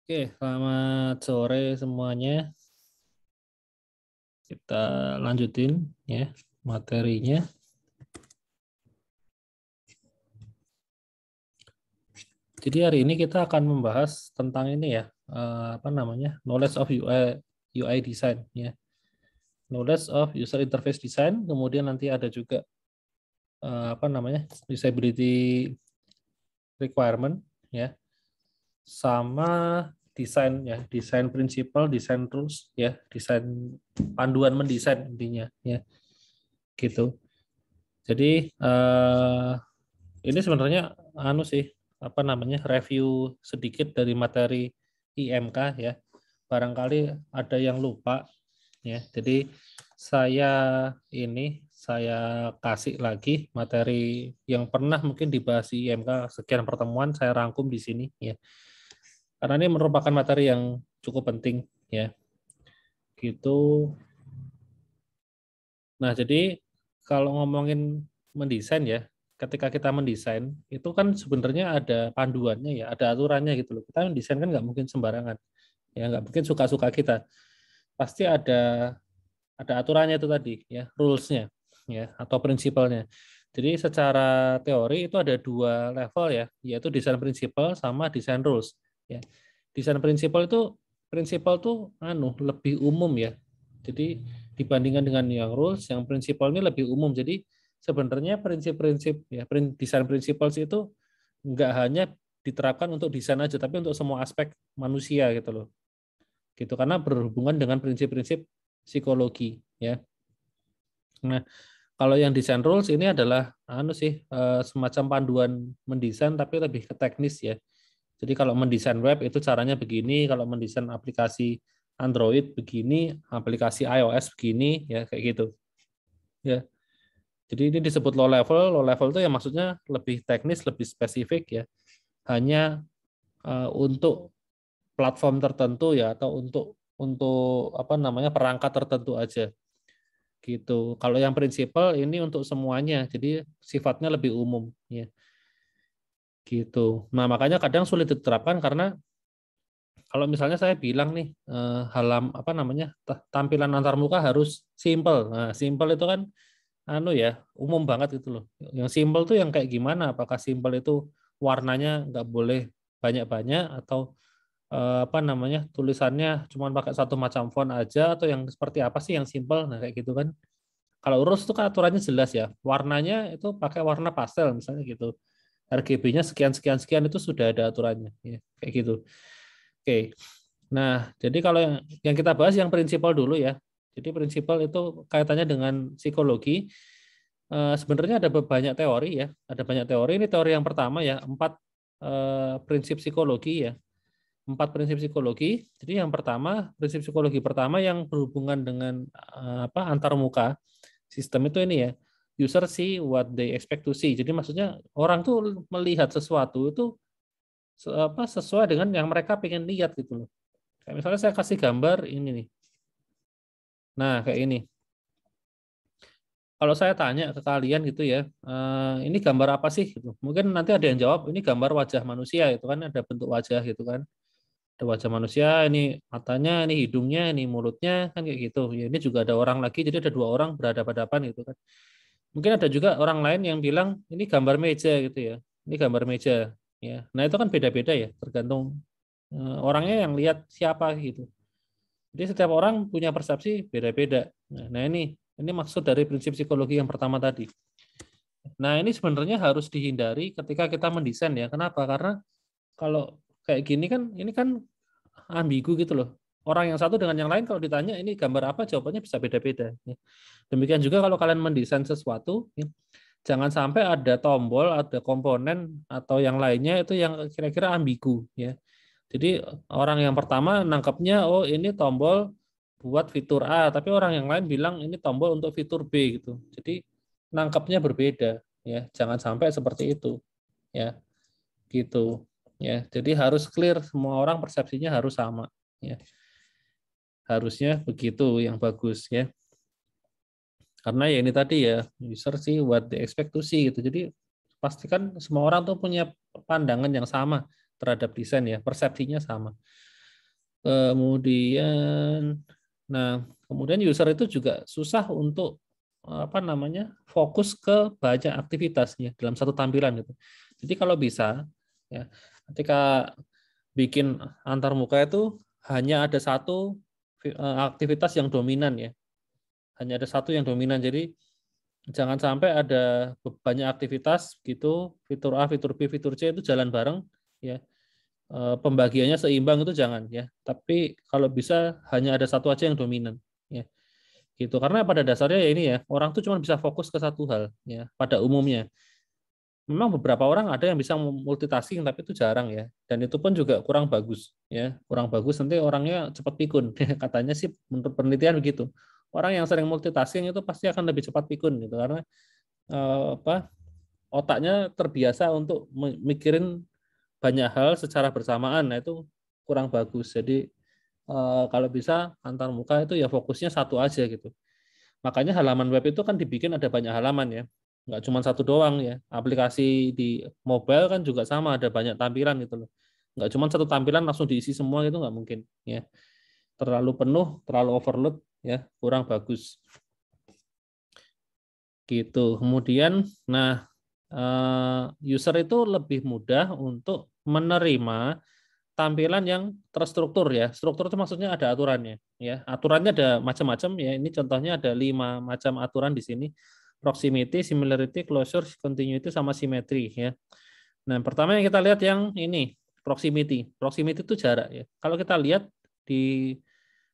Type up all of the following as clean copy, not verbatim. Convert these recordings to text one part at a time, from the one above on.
Oke, selamat sore semuanya. Kita lanjutin ya materinya. Jadi hari ini kita akan membahas tentang ini ya, apa namanya, knowledge of UI design ya, knowledge of user interface design. Kemudian nanti ada juga apa namanya, usability requirement ya, sama desain ya, desain principle, desain rules ya, desain panduan mendesain intinya ya, gitu. Jadi ini sebenarnya anu sih apa namanya review sedikit dari materi IMK ya. Barangkali ada yang lupa ya. Jadi saya kasih lagi materi yang pernah mungkin dibahas di IMK sekian pertemuan saya rangkum di sini ya. Karena ini merupakan materi yang cukup penting ya. Gitu. Nah, jadi kalau ngomongin mendesain ya, ketika kita mendesain itu kan sebenarnya ada panduannya ya, ada aturannya gitu loh. Kita mendesain kan nggak mungkin sembarangan, ya nggak mungkin suka-suka kita. Pasti ada aturannya itu tadi ya, rules-nya ya atau prinsipalnya. Jadi secara teori itu ada dua level ya, yaitu desain prinsipal sama desain rules. Ya, desain prinsipal itu tuh lebih umum ya. Jadi dibandingkan dengan yang rules, yang prinsipal ini lebih umum. Jadi sebenarnya prinsip-prinsip ya, desain prinsipal itu nggak hanya diterapkan untuk desain aja, tapi untuk semua aspek manusia gitu loh. Gitu karena berhubungan dengan prinsip-prinsip psikologi ya. Nah, kalau yang desain rules ini adalah semacam panduan mendesain tapi lebih ke teknis ya. Jadi kalau mendesain web itu caranya begini, kalau mendesain aplikasi Android begini, aplikasi iOS begini ya kayak gitu. Ya. Jadi ini disebut low level. Low level itu ya maksudnya lebih teknis, lebih spesifik ya. Hanya untuk platform tertentu ya atau untuk apa namanya perangkat tertentu aja. Gitu. Kalau yang prinsipal ini untuk semuanya. Jadi sifatnya lebih umum ya. Gitu. Nah, makanya kadang sulit diterapkan karena kalau misalnya saya bilang nih tampilan antarmuka harus simple. Nah, simple itu kan umum banget gitu loh. Yang simple tuh yang kayak gimana? Apakah simple itu warnanya nggak boleh banyak-banyak atau tulisannya cuma pakai satu macam font aja atau yang seperti apa sih yang simple? Nah, kayak gitu kan. Kalau urus itu kan aturannya jelas ya. Warnanya itu pakai warna pastel misalnya gitu. RGB-nya sekian sekian sekian itu sudah ada aturannya ya, kayak gitu. Oke. Nah, jadi kalau yang kita bahas yang prinsipal dulu ya. Jadi prinsipal itu kaitannya dengan psikologi. Sebenarnya ada banyak teori ya. Ada banyak teori. Ini teori yang pertama ya, 4 prinsip psikologi ya. 4 prinsip psikologi. Jadi yang pertama, prinsip psikologi pertama yang berhubungan dengan antar muka sistem itu ini ya. User see what they expect to see. Jadi maksudnya orang tuh melihat sesuatu itu sesuai dengan yang mereka pengen lihat gitu loh. Kayak misalnya saya kasih gambar ini nih. Nah, kayak ini. Kalau saya tanya ke kalian gitu ya, ini gambar apa sih gitu. Mungkin nanti ada yang jawab, ini gambar wajah manusia itu kan ada bentuk wajah gitu kan. Ada wajah manusia, ini matanya, ini hidungnya, ini mulutnya kan kayak gitu. Ya, ini juga ada orang lagi, jadi ada 2 orang berhadapan-hadapan gitu kan. Mungkin ada juga orang lain yang bilang ini gambar meja gitu ya. Ini gambar meja ya. Nah, itu kan beda-beda ya, tergantung orangnya yang lihat siapa gitu. Jadi setiap orang punya persepsi beda-beda. Nah, ini maksud dari prinsip psikologi yang pertama tadi. Nah, ini sebenarnya harus dihindari ketika kita mendesain ya. Kenapa? Karena kalau kayak gini kan ini kan ambigu gitu loh. Orang yang satu dengan yang lain kalau ditanya ini gambar apa, jawabannya bisa beda-beda. Demikian juga kalau kalian mendesain sesuatu, jangan sampai ada tombol, ada komponen atau yang lainnya itu yang kira-kira ambigu ya. Jadi orang yang pertama nangkapnya oh ini tombol buat fitur A, tapi orang yang lain bilang ini tombol untuk fitur B gitu. Jadi nangkapnya berbeda ya. Jangan sampai seperti itu ya. Gitu ya. Jadi harus clear, semua orang persepsinya harus sama ya. Harusnya begitu yang bagus ya. Karena ya ini tadi ya, user sih what they expect to see gitu. Jadi pastikan semua orang tuh punya pandangan yang sama terhadap desain ya, persepsinya sama. Kemudian, nah, kemudian user itu juga susah untuk apa namanya fokus ke banyak aktivitasnya dalam satu tampilan gitu. Jadi kalau bisa, ya, ketika bikin antarmuka itu hanya ada satu aktivitas yang dominan ya, hanya ada satu yang dominan. Jadi jangan sampai ada banyak aktivitas gitu, fitur A, fitur B, fitur C itu jalan bareng ya. Pembagiannya seimbang itu jangan ya. Tapi kalau bisa hanya ada satu aja yang dominan ya. Gitu. Karena pada dasarnya ya ini ya, orang tuh cuma bisa fokus ke satu hal ya pada umumnya. Memang beberapa orang ada yang bisa multitasking tapi itu jarang ya. Dan itu pun juga kurang bagus ya. Kurang bagus nanti orangnya cepat pikun. Katanya sih menurut penelitian begitu. Orang yang sering multitasking itu pasti akan lebih cepat pikun gitu karena apa otaknya terbiasa untuk mikirin banyak hal secara bersamaan. Nah, itu kurang bagus. Jadi kalau bisa antar muka itu ya fokusnya satu aja gitu. Makanya halaman web itu kan dibikin ada banyak halaman ya. Nggak cuma satu doang ya. Aplikasi di mobile kan juga sama, ada banyak tampilan gitu loh. Nggak cuma satu tampilan langsung diisi semua itu nggak mungkin ya. Terlalu penuh, terlalu overload ya, kurang bagus. Gitu. Kemudian, nah user itu lebih mudah untuk menerima tampilan yang terstruktur ya. Struktur itu maksudnya ada aturannya ya. Aturannya ada macam-macam ya. Ini contohnya ada 5 macam aturan di sini. Proximity, similarity, closure, continuity sama symmetry ya. Nah, pertama yang kita lihat yang ini, proximity. Proximity itu jarak ya. Kalau kita lihat di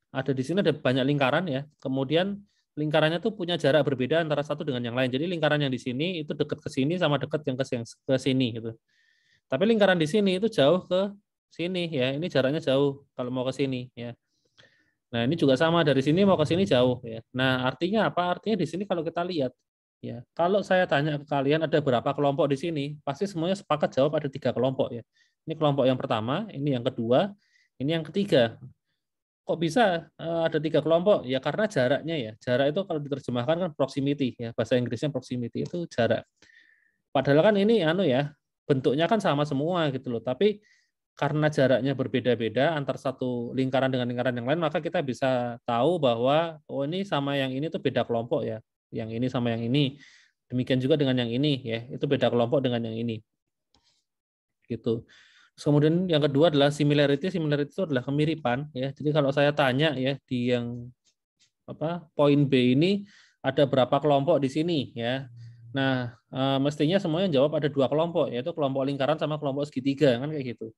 ada di sini ada banyak lingkaran ya. Kemudian lingkarannya tuh punya jarak berbeda antara satu dengan yang lain. Jadi lingkaran yang di sini itu dekat ke sini sama dekat yang ke sini gitu. Tapi lingkaran di sini itu jauh ke sini ya. Ini jaraknya jauh kalau mau ke sini ya. Nah, ini juga sama dari sini mau ke sini jauh ya. Nah, artinya apa? Artinya di sini kalau kita lihat ya, kalau saya tanya ke kalian ada berapa kelompok di sini, pasti semuanya sepakat jawab ada 3 kelompok ya. Ini kelompok yang pertama, ini yang kedua, ini yang ketiga. Kok bisa ada 3 kelompok? Ya karena jaraknya ya. Jarak itu kalau diterjemahkan kan proximity ya. Bahasa Inggrisnya proximity itu jarak. Padahal kan ini anu ya, bentuknya kan sama semua gitu loh. Tapi karena jaraknya berbeda-beda antar satu lingkaran dengan lingkaran yang lain, maka kita bisa tahu bahwa oh ini sama yang ini tuh beda kelompok ya. Yang ini sama yang ini. Demikian juga dengan yang ini ya. Itu beda kelompok dengan yang ini. Gitu. Terus kemudian yang kedua adalah similarity. Similarity itu adalah kemiripan ya. Jadi kalau saya tanya ya di yang apa poin B ini ada berapa kelompok di sini ya. Nah, mestinya semuanya jawab ada 2 kelompok, yaitu kelompok lingkaran sama kelompok segitiga kan kayak gitu.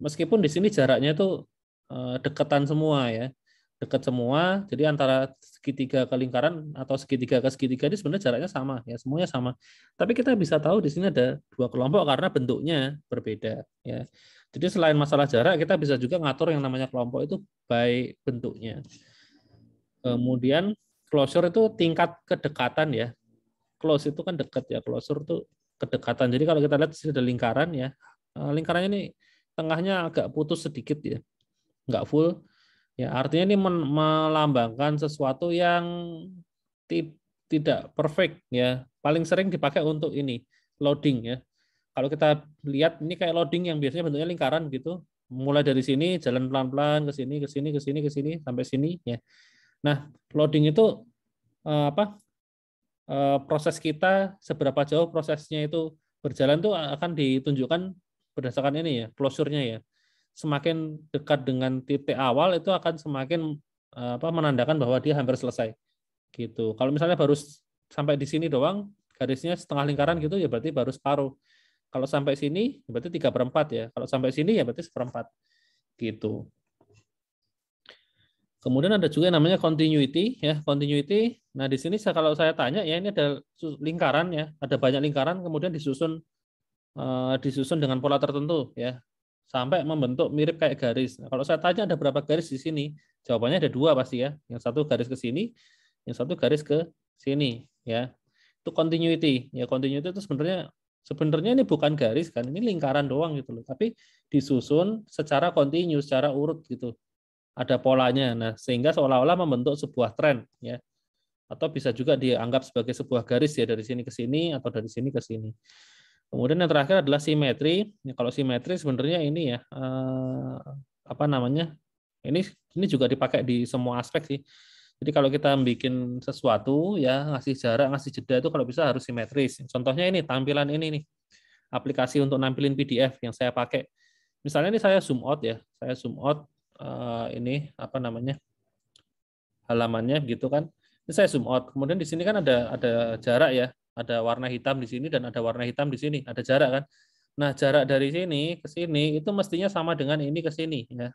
Meskipun di sini jaraknya itu dekatan semua ya. Dekat semua, jadi antara segitiga ke lingkaran atau segitiga ke segitiga ini sebenarnya jaraknya sama ya, semuanya sama. Tapi kita bisa tahu di sini ada 2 kelompok karena bentuknya berbeda ya. Jadi selain masalah jarak, kita bisa juga ngatur yang namanya kelompok itu by bentuknya. Kemudian closure itu tingkat kedekatan ya. Close itu kan dekat ya, closure itu kedekatan. Jadi kalau kita lihat di sini ada lingkaran ya. Lingkarannya ini tengahnya agak putus sedikit ya, nggak full. Ya, artinya ini melambangkan sesuatu yang tidak perfect ya. Paling sering dipakai untuk ini loading ya. Kalau kita lihat ini kayak loading yang biasanya bentuknya lingkaran gitu. Mulai dari sini jalan pelan-pelan ke sini ke sini ke sini ke sini sampai sini ya. Nah, loading itu apa? Proses kita seberapa jauh prosesnya itu berjalan tuh akan ditunjukkan berdasarkan ini ya, closure-nya ya. Semakin dekat dengan titik awal itu akan semakin menandakan bahwa dia hampir selesai. Gitu. Kalau misalnya baru sampai di sini doang, garisnya setengah lingkaran gitu ya berarti baru separuh. Kalau sampai sini berarti 3/4 ya. Kalau sampai sini ya berarti 1/4. Gitu. Kemudian ada juga yang namanya continuity ya, continuity. Nah, di sini kalau saya tanya ya ini ada lingkaran ya, ada banyak lingkaran kemudian disusun dengan pola tertentu ya. Sampai membentuk mirip kayak garis. Nah, kalau saya tanya ada berapa garis di sini? Jawabannya ada 2 pasti ya. Yang satu garis ke sini, yang satu garis ke sini ya. Itu continuity. Ya, continuity itu sebenarnya ini bukan garis kan, ini lingkaran doang gitu loh. Tapi disusun secara kontinu, secara urut gitu. Ada polanya. Nah, sehingga seolah-olah membentuk sebuah tren ya. Atau bisa juga dianggap sebagai sebuah garis ya dari sini ke sini atau dari sini ke sini. Kemudian yang terakhir adalah simetri. Ya, kalau simetri sebenarnya ini ya apa namanya? Ini juga dipakai di semua aspek sih. Jadi kalau kita bikin sesuatu ya ngasih jarak, ngasih jeda itu kalau bisa harus simetris. Contohnya ini tampilan ini nih. Aplikasi untuk nampilin PDF yang saya pakai. Misalnya ini saya zoom out ya. Saya zoom out ini apa namanya? Halamannya gitu kan. Ini saya zoom out. Kemudian di sini kan ada jarak ya. Ada warna hitam di sini dan ada warna hitam di sini. Ada jarak kan. Nah, jarak dari sini ke sini itu mestinya sama dengan ini ke sini ya.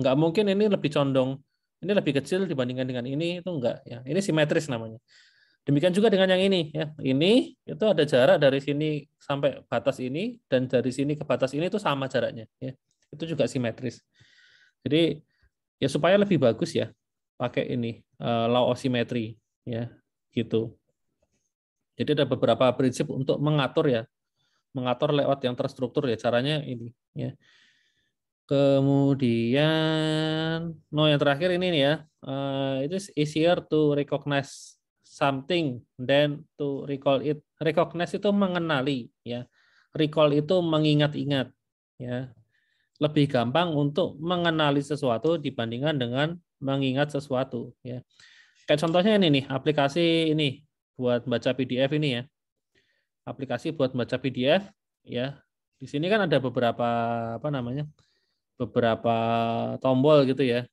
Nggak mungkin ini lebih condong, ini lebih kecil dibandingkan dengan ini, itu enggak ya. Ini simetris namanya. Demikian juga dengan yang ini ya. Ini itu ada jarak dari sini sampai batas ini dan dari sini ke batas ini itu sama jaraknya ya. Itu juga simetris. Jadi ya supaya lebih bagus ya pakai ini law of symmetry ya gitu. Jadi ada beberapa prinsip untuk mengatur ya, mengatur layout yang terstruktur ya. Caranya ini ya. Kemudian, yang terakhir ini nih ya, it is easier to recognize something than to recall it. Recognize itu mengenali, ya. Recall itu mengingat-ingat, ya. Lebih gampang untuk mengenali sesuatu dibandingkan dengan mengingat sesuatu, ya. Kayak contohnya ini nih, aplikasi ini buat baca PDF ini ya. Aplikasi buat baca PDF, ya. Di sini kan ada beberapa apa namanya? Beberapa tombol gitu ya.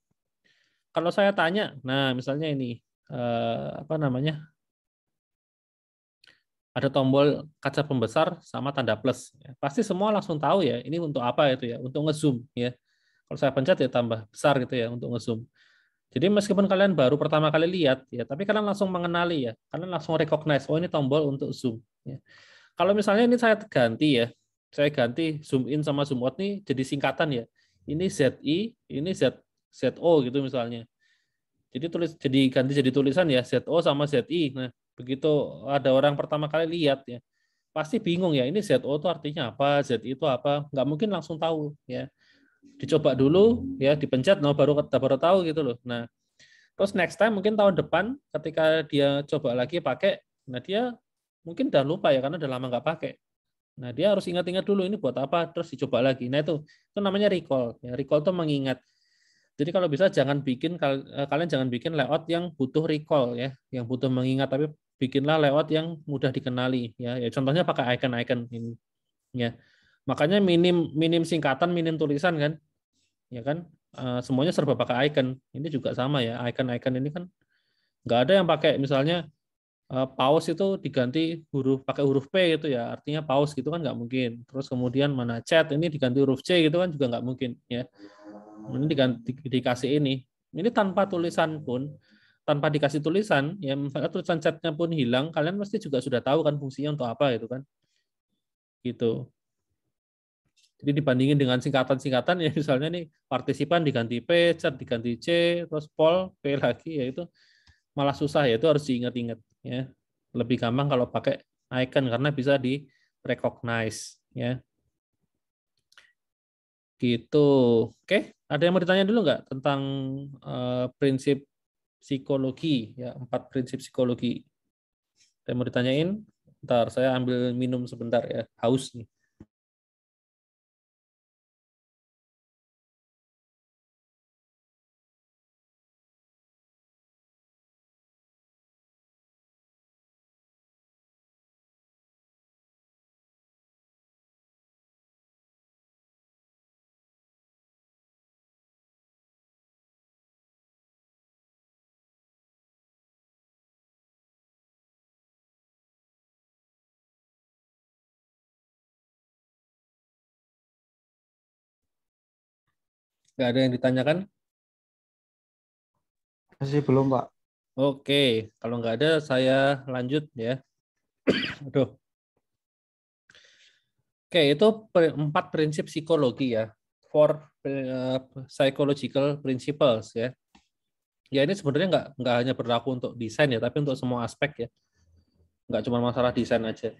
Kalau saya tanya, nah misalnya ini apa namanya, ada tombol kaca pembesar sama tanda plus, pasti semua langsung tahu ya ini untuk apa itu ya, untuk ngezoom ya. Kalau saya pencet ya tambah besar gitu ya untuk ngezoom. Jadi meskipun kalian baru pertama kali lihat ya, tapi kalian langsung mengenali ya, kalian langsung recognize, oh ini tombol untuk zoom. Ya. Kalau misalnya ini saya ganti ya, saya ganti zoom in sama zoom out nih jadi singkatan ya. Ini ZI, ini ZO gitu misalnya. Jadi ganti jadi tulisan ya ZO sama ZI. Nah, begitu ada orang pertama kali lihat ya, pasti bingung ya ini ZO itu artinya apa, ZI itu apa, nggak mungkin langsung tahu ya. Dicoba dulu ya, dipencet, baru tahu gitu loh. Nah, terus next time mungkin tahun depan ketika dia coba lagi pakai, nah dia mungkin udah lupa ya karena udah lama nggak pakai. Nah, dia harus ingat-ingat dulu ini buat apa, terus dicoba lagi. Nah, itu namanya recall. Ya, recall itu mengingat. Jadi kalau bisa kalian jangan bikin layout yang butuh recall ya, yang butuh mengingat, tapi bikinlah layout yang mudah dikenali ya. Ya contohnya pakai icon-icon ini ya. Makanya minim minim singkatan, minim tulisan kan. Ya kan? Semuanya serba pakai icon. Ini juga sama ya. Icon-icon ini kan nggak ada yang pakai misalnya pause itu diganti pakai huruf P gitu ya, artinya pause gitu kan nggak mungkin. Terus kemudian mana chat ini diganti huruf C gitu kan juga nggak mungkin ya. Ini dikasih ini tanpa tulisan pun, tanpa dikasih tulisan ya, misalnya tulisan chatnya pun hilang, kalian pasti juga sudah tahu kan fungsinya untuk apa gitu kan, gitu. Jadi dibandingin dengan singkatan-singkatan ya, misalnya nih partisipan diganti P, chat diganti C, terus Pol P lagi ya, itu malah susah ya, itu harus diingat-ingat ya. Lebih gampang kalau pakai icon karena bisa di recognize ya. Gitu. Oke, ada yang mau ditanya dulu nggak tentang prinsip psikologi ya, 4 prinsip psikologi. Ada yang mau ditanyain? Ntar saya ambil minum sebentar ya, haus nih. Nggak ada yang ditanyakan? Masih belum, Pak. Oke, kalau nggak ada saya lanjut ya. Aduh. Oke, itu 4 prinsip psikologi ya. 4 psychological principles ya. Ya ini sebenarnya nggak hanya berlaku untuk desain ya, tapi untuk semua aspek ya. Nggak cuma masalah desain aja.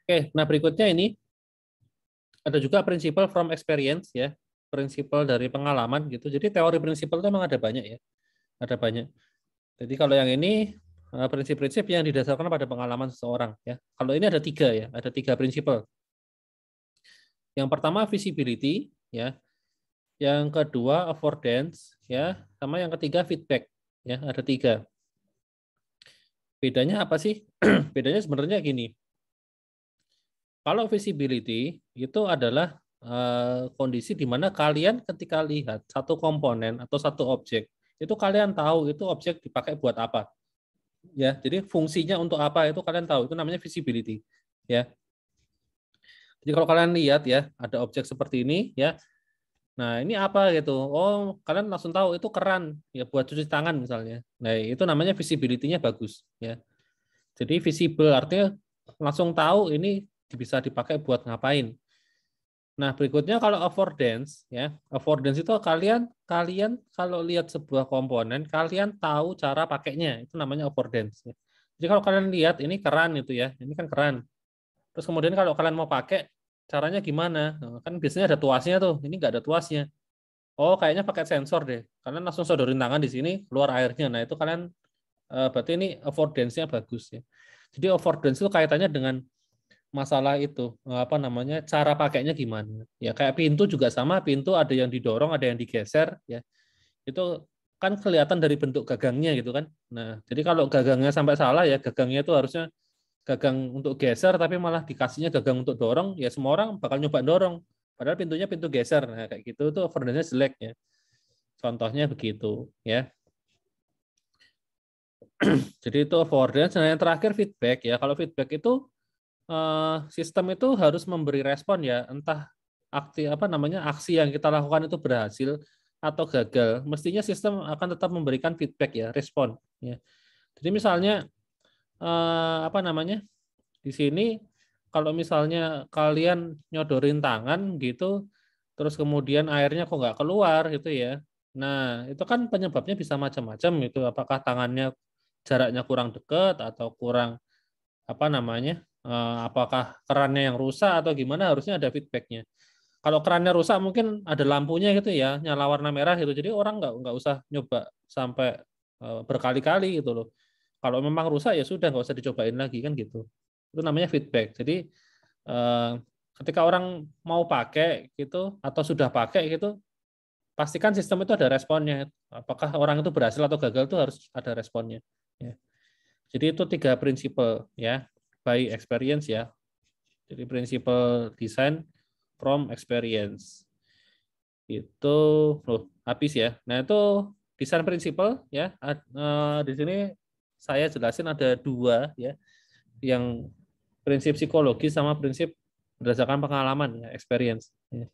Oke, nah berikutnya ini ada juga prinsipal from experience ya, prinsipal dari pengalaman gitu. Jadi teori prinsipal itu memang ada banyak ya, ada banyak. Jadi kalau yang ini prinsip-prinsip yang didasarkan pada pengalaman seseorang ya. Kalau ini ada 3 ya, ada 3 prinsipal. Yang pertama visibility ya. yang kedua affordance, ya, sama yang ketiga feedback, ya, ada 3. Bedanya apa sih? Bedanya sebenarnya gini. Kalau visibility itu adalah kondisi di mana kalian ketika lihat satu komponen atau satu objek, itu kalian tahu itu objek dipakai buat apa. Ya, jadi fungsinya untuk apa itu kalian tahu, itu namanya visibility, ya. Jadi kalau kalian lihat ya, ada objek seperti ini ya. Nah, ini apa gitu. Oh, kalian langsung tahu itu keran ya buat cuci tangan misalnya. Nah, itu namanya visibility-nya bagus ya. Jadi visible artinya langsung tahu ini bisa dipakai buat ngapain. Nah, berikutnya kalau affordance ya. Affordance itu kalian kalau lihat sebuah komponen, kalian tahu cara pakainya. Itu namanya affordance ya. Jadi kalau kalian lihat ini keran itu ya. Ini kan keran. Terus kemudian kalau kalian mau pakai caranya gimana? Nah, kan biasanya ada tuasnya tuh. Ini nggak ada tuasnya. Oh, kayaknya pakai sensor deh. Kalian langsung sodorin tangan di sini, keluar airnya. Nah, itu kalian berarti ini affordance-nya bagus ya. Jadi affordance itu kaitannya dengan masalah itu, apa namanya, cara pakainya gimana. Ya kayak pintu juga sama, pintu ada yang didorong, ada yang digeser ya. Itu kan kelihatan dari bentuk gagangnya gitu kan. Nah, jadi kalau gagangnya sampai salah ya, gagangnya itu harusnya gagang untuk geser tapi malah dikasihnya gagang untuk dorong, ya semua orang bakal nyoba dorong. Padahal pintunya pintu geser. Nah, kayak gitu itu affordance-nya jelek ya. Contohnya begitu ya. Jadi itu affordance. Nah, yang terakhir feedback ya. Kalau feedback itu sistem itu harus memberi respon ya, entah aksi yang kita lakukan itu berhasil atau gagal. Mestinya sistem akan tetap memberikan feedback ya, respon ya. Jadi misalnya di sini kalau misalnya kalian nyodorin tangan gitu, terus kemudian airnya kok nggak keluar gitu ya. Nah, itu kan penyebabnya bisa macam-macam itu. Apakah tangannya jaraknya kurang dekat atau kurang apakah kerannya yang rusak atau gimana, harusnya ada feedbacknya. Kalau kerannya rusak mungkin ada lampunya gitu ya, nyala warna merah gitu. Jadi orang nggak usah nyoba sampai berkali-kali gitu loh. Kalau memang rusak ya sudah nggak usah dicobain lagi kan gitu. Itu namanya feedback. Jadi eh, ketika orang mau pakai gitu atau sudah pakai gitu, pastikan sistem itu ada responnya. Apakah orang itu berhasil atau gagal itu harus ada responnya. Ya. Jadi itu 3 prinsipal ya, by experience ya. Jadi prinsipal design from experience. Itu habis ya. Nah, itu desain prinsipal ya. Di sini saya jelasin ada 2 ya, yang prinsip psikologi sama prinsip berdasarkan pengalaman ya, experience. Ya.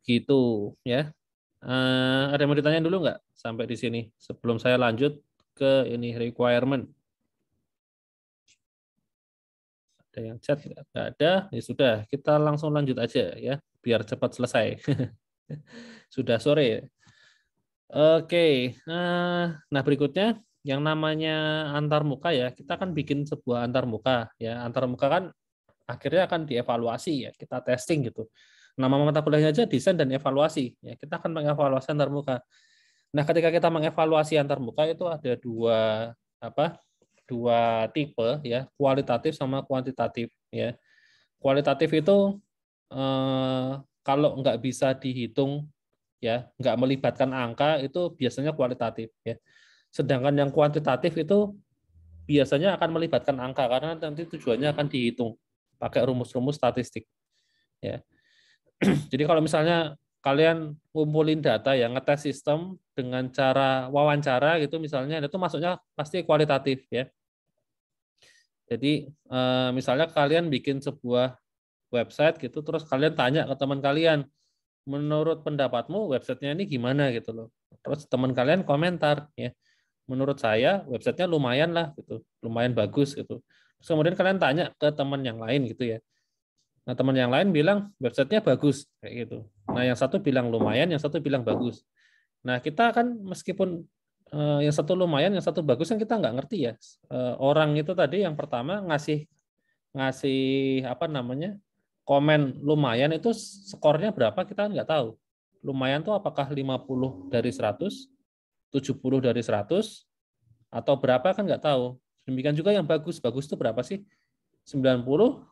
Gitu ya. Ada yang mau ditanya dulu nggak sampai di sini sebelum saya lanjut ke ini requirement? Ada yang chat nggak ada? Ya sudah, kita langsung lanjut aja ya, biar cepat selesai. Sudah sore. Oke, nah berikutnya yang namanya antarmuka ya, kita akan bikin sebuah antarmuka ya. Antarmuka kan akhirnya akan dievaluasi ya, kita testing gitu. Nama mata kuliahnya aja desain dan evaluasi ya. Kita akan mengevaluasi antarmuka. Nah, ketika kita mengevaluasi antarmuka itu ada apa? Dua tipe ya, kualitatif sama kuantitatif ya. Kualitatif itu kalau nggak bisa dihitung ya, nggak melibatkan angka itu biasanya kualitatif ya. Sedangkan yang kuantitatif itu biasanya akan melibatkan angka karena nanti tujuannya akan dihitung pakai rumus-rumus statistik ya. Jadi kalau misalnya kalian ngumpulin data ya, ngetes sistem dengan cara wawancara gitu misalnya, itu masuknya pasti kualitatif ya. Jadi misalnya kalian bikin sebuah website gitu, terus kalian tanya ke teman kalian, menurut pendapatmu websitenya ini gimana gitu loh. Terus teman kalian komentar ya, menurut saya websitenya lumayan lah gitu, lumayan bagus gitu. Terus kemudian kalian tanya ke teman yang lain gitu ya. Nah, teman yang lain bilang websitenya bagus kayak gitu. Nah, yang satu bilang lumayan, yang satu bilang bagus. Nah, kita kan meskipun yang satu lumayan, yang satu bagus kan kita nggak ngerti ya. Orang itu tadi yang pertama ngasih ngasih komen lumayan itu skornya berapa kita kan nggak tahu. Lumayan tuh apakah 50 dari 100, 70 dari 100, atau berapa kan nggak tahu. Demikian juga yang bagus. Bagus itu berapa sih? 90,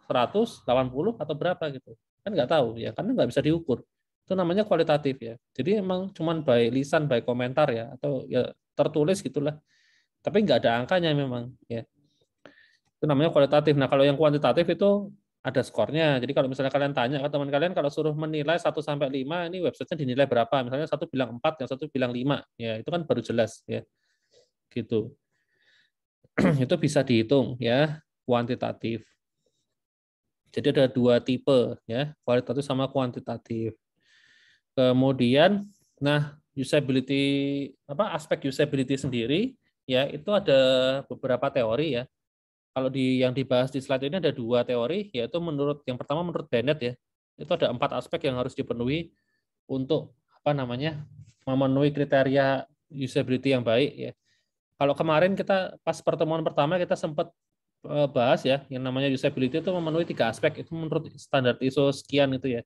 100, 80 atau berapa gitu. Kan nggak tahu ya, karena nggak bisa diukur. Itu namanya kualitatif ya. Jadi emang cuman by lisan, by komentar ya, atau ya tertulis gitulah. Tapi nggak ada angkanya memang ya. Itu namanya kualitatif. Nah, kalau yang kuantitatif itu ada skornya. Jadi kalau misalnya kalian tanya ke teman kalian, kalau suruh menilai 1 sampai 5, ini websitenya dinilai berapa? Misalnya satu bilang 4, yang satu bilang 5. Ya, itu kan baru jelas ya. Gitu. Itu bisa dihitung ya, kuantitatif. Jadi ada 2 tipe ya, kualitatif sama kuantitatif. Kemudian, nah usability aspek usability sendiri ya itu ada beberapa teori ya. Kalau yang dibahas di slide ini ada 2 teori, yaitu yang pertama menurut Bennett ya, itu ada 4 aspek yang harus dipenuhi untuk memenuhi kriteria usability yang baik ya. Kalau kemarin kita pas pertemuan pertama kita sempat bahas ya, yang namanya usability itu memenuhi 3 aspek, itu menurut standar ISO sekian itu ya.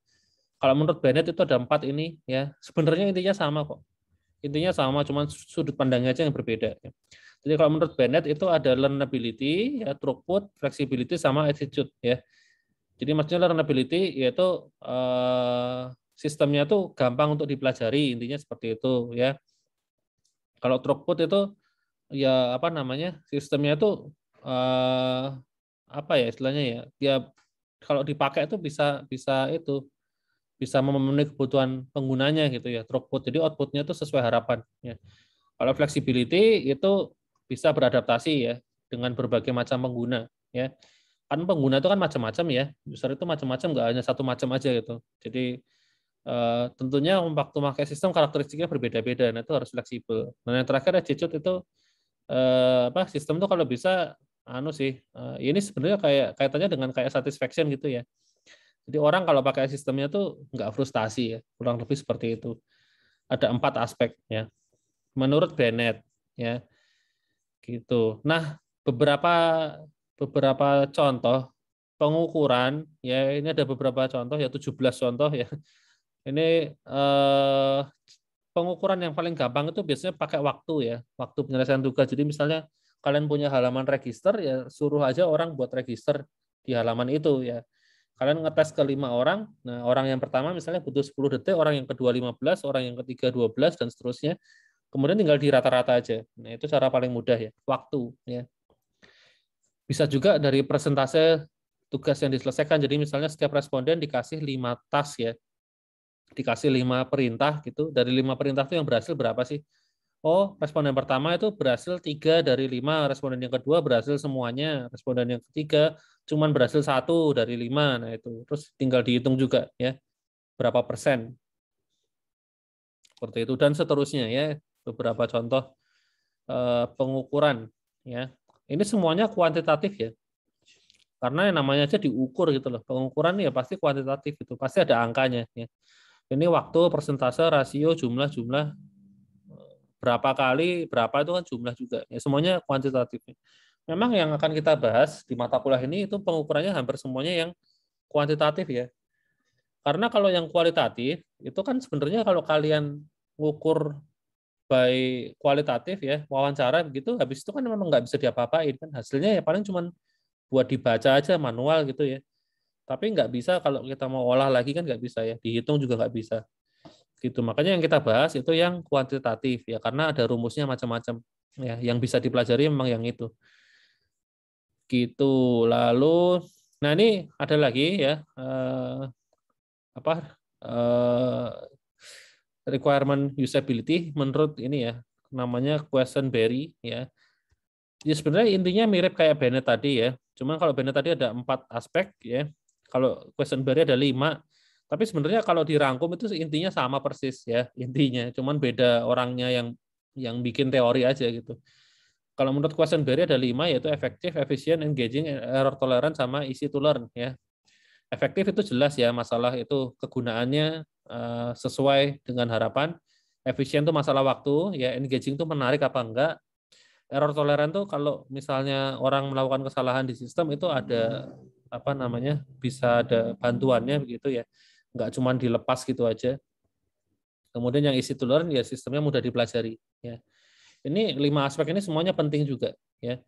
Kalau menurut Bennett itu ada 4 ini ya. Sebenarnya intinya sama kok. Intinya sama, cuma sudut pandangnya aja yang berbeda. Jadi kalau menurut Bennett itu ada learnability, ya, throughput, flexibility, sama attitude ya. Jadi maksudnya learnability yaitu sistemnya tuh gampang untuk dipelajari, intinya seperti itu ya. Kalau throughput itu ya sistemnya itu istilahnya ya. Ya kalau dipakai itu bisa memenuhi kebutuhan penggunanya gitu ya, throughput. Jadi outputnya itu sesuai harapan ya. Kalau flexibility itu bisa beradaptasi ya dengan berbagai macam pengguna ya. Kan pengguna itu kan macam-macam ya. User itu macam-macam, nggak hanya satu macam aja gitu. Jadi tentunya waktu memakai sistem karakteristiknya berbeda-beda. Nah, itu harus fleksibel. Nah, yang terakhir attitude itu sistem itu kalau bisa ini sebenarnya kaitannya dengan kayak satisfaction gitu ya. Jadi orang kalau pakai sistemnya tuh nggak frustasi ya, kurang lebih seperti itu. Ada 4 aspek ya, menurut Bennett ya, gitu. Nah, beberapa beberapa contoh pengukuran ya, ini ada beberapa contoh ya, 17 contoh ya. Ini pengukuran yang paling gampang itu biasanya pakai waktu ya, waktu penyelesaian tugas. Jadi misalnya kalian punya halaman register ya, suruh aja orang buat register di halaman itu ya. Kalian ngetes ke 5 orang, nah orang yang pertama misalnya butuh 10 detik, orang yang kedua 15, orang yang ketiga 12, dan seterusnya. Kemudian tinggal di rata-rata aja. Nah, itu cara paling mudah ya, waktu ya. Bisa juga dari persentase tugas yang diselesaikan. Jadi misalnya setiap responden dikasih 5 task ya. Dikasih 5 perintah gitu. Dari 5 perintah itu yang berhasil berapa sih? Oh, responden pertama itu berhasil 3 dari 5, responden yang kedua berhasil semuanya, responden yang ketiga cuman berhasil 1 dari 5. Nah, itu. Terus tinggal dihitung juga ya, berapa persen. Seperti itu dan seterusnya ya. Beberapa contoh pengukuran ya. Ini semuanya kuantitatif ya. Karena yang namanya aja diukur gitu loh. Pengukuran ya pasti kuantitatif itu, pasti ada angkanya ya. Ini waktu, persentase, rasio, jumlah berapa kali berapa itu kan jumlah juga ya, semuanya kuantitatif. Memang yang akan kita bahas di mata kuliah ini itu pengukurannya hampir semuanya yang kuantitatif ya, karena kalau yang kualitatif itu kan sebenarnya kalau kalian ngukur by kualitatif ya, wawancara begitu, habis itu kan memang nggak bisa diapa-apain kan, hasilnya ya paling cuman buat dibaca aja manual gitu ya, tapi nggak bisa kalau kita mau olah lagi kan nggak bisa ya, dihitung juga nggak bisa gitu. Makanya yang kita bahas itu yang kuantitatif ya, karena ada rumusnya macam-macam ya, yang bisa dipelajari memang yang itu gitu. Lalu nah ini ada lagi ya eh, requirement usability menurut ini ya, namanya Questenberry ya. Ya sebenarnya intinya mirip kayak Bennett tadi ya, cuman kalau Bennett tadi ada 4 aspek ya, kalau Questenberry ada 5. Tapi sebenarnya kalau dirangkum itu intinya sama persis ya, intinya. Cuman beda orangnya yang bikin teori aja gitu. Kalau menurut Questenberry ada 5, yaitu efektif, efisien, engaging, error tolerant, sama easy to learn ya. Efektif itu jelas ya, masalah itu kegunaannya sesuai dengan harapan. Efisien itu masalah waktu, ya engaging itu menarik apa enggak. Error tolerant tuh kalau misalnya orang melakukan kesalahan di sistem itu ada bisa ada bantuannya begitu ya, nggak cuma dilepas gitu aja. Kemudian yang easy to learn ya, sistemnya mudah dipelajari ya. Ini 5 aspek ini semuanya penting juga ya.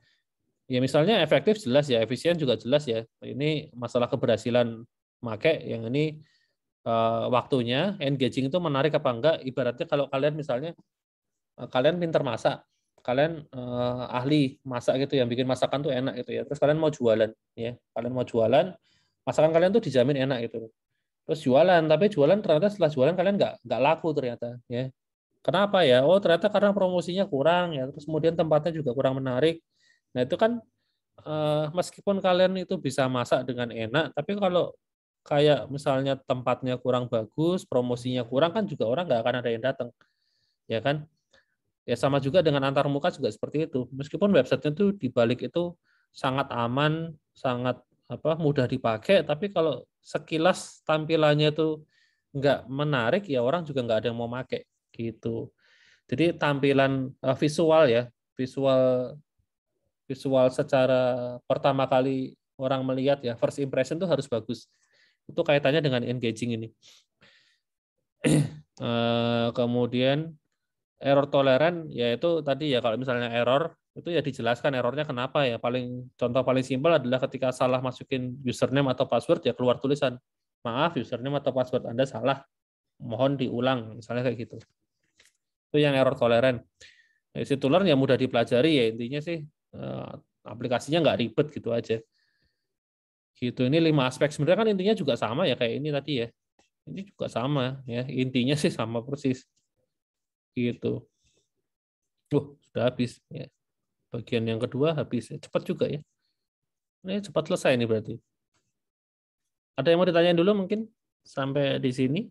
Ya misalnya efektif jelas ya, efisien juga jelas ya. Ini masalah keberhasilan make yang ini waktunya engaging itu menarik apa enggak. Ibaratnya kalau kalian misalnya kalian pinter masak, kalian ahli masak gitu, yang bikin masakan tuh enak gitu ya. Terus kalian mau jualan, ya, kalian mau jualan, masakan kalian tuh dijamin enak gitu. Terus jualan, tapi jualan ternyata setelah jualan kalian nggak laku ternyata, ya. Kenapa ya? Oh ternyata karena promosinya kurang ya. Terus kemudian tempatnya juga kurang menarik. Nah itu kan meskipun kalian itu bisa masak dengan enak, tapi kalau kayak misalnya tempatnya kurang bagus, promosinya kurang kan juga orang nggak akan ada yang datang, ya kan? Ya sama juga dengan antar muka juga seperti itu. Meskipun websitenya itu dibalik itu sangat aman, sangat mudah dipakai, tapi kalau sekilas tampilannya itu nggak menarik, ya orang juga nggak ada yang mau pakai gitu. Jadi tampilan visual ya, visual visual secara pertama kali orang melihat ya, first impression itu harus bagus. Itu kaitannya dengan engaging ini. Kemudian error toleran yaitu tadi ya, kalau misalnya error itu ya dijelaskan errornya kenapa ya. Contoh paling simpel adalah ketika salah masukin username atau password ya keluar tulisan maaf username atau password Anda salah, mohon diulang, misalnya kayak gitu. Itu yang error toleran. Easy to learn ya mudah dipelajari ya, intinya sih aplikasinya nggak ribet gitu aja. Gitu, ini 5 aspek sebenarnya kan intinya juga sama ya kayak ini tadi ya. Ini juga sama ya, intinya sih sama persis. Gitu. Sudah habis ya. Bagian yang kedua habis. Cepat juga ya. Ini cepat selesai ini berarti. Ada yang mau ditanyain dulu mungkin sampai di sini?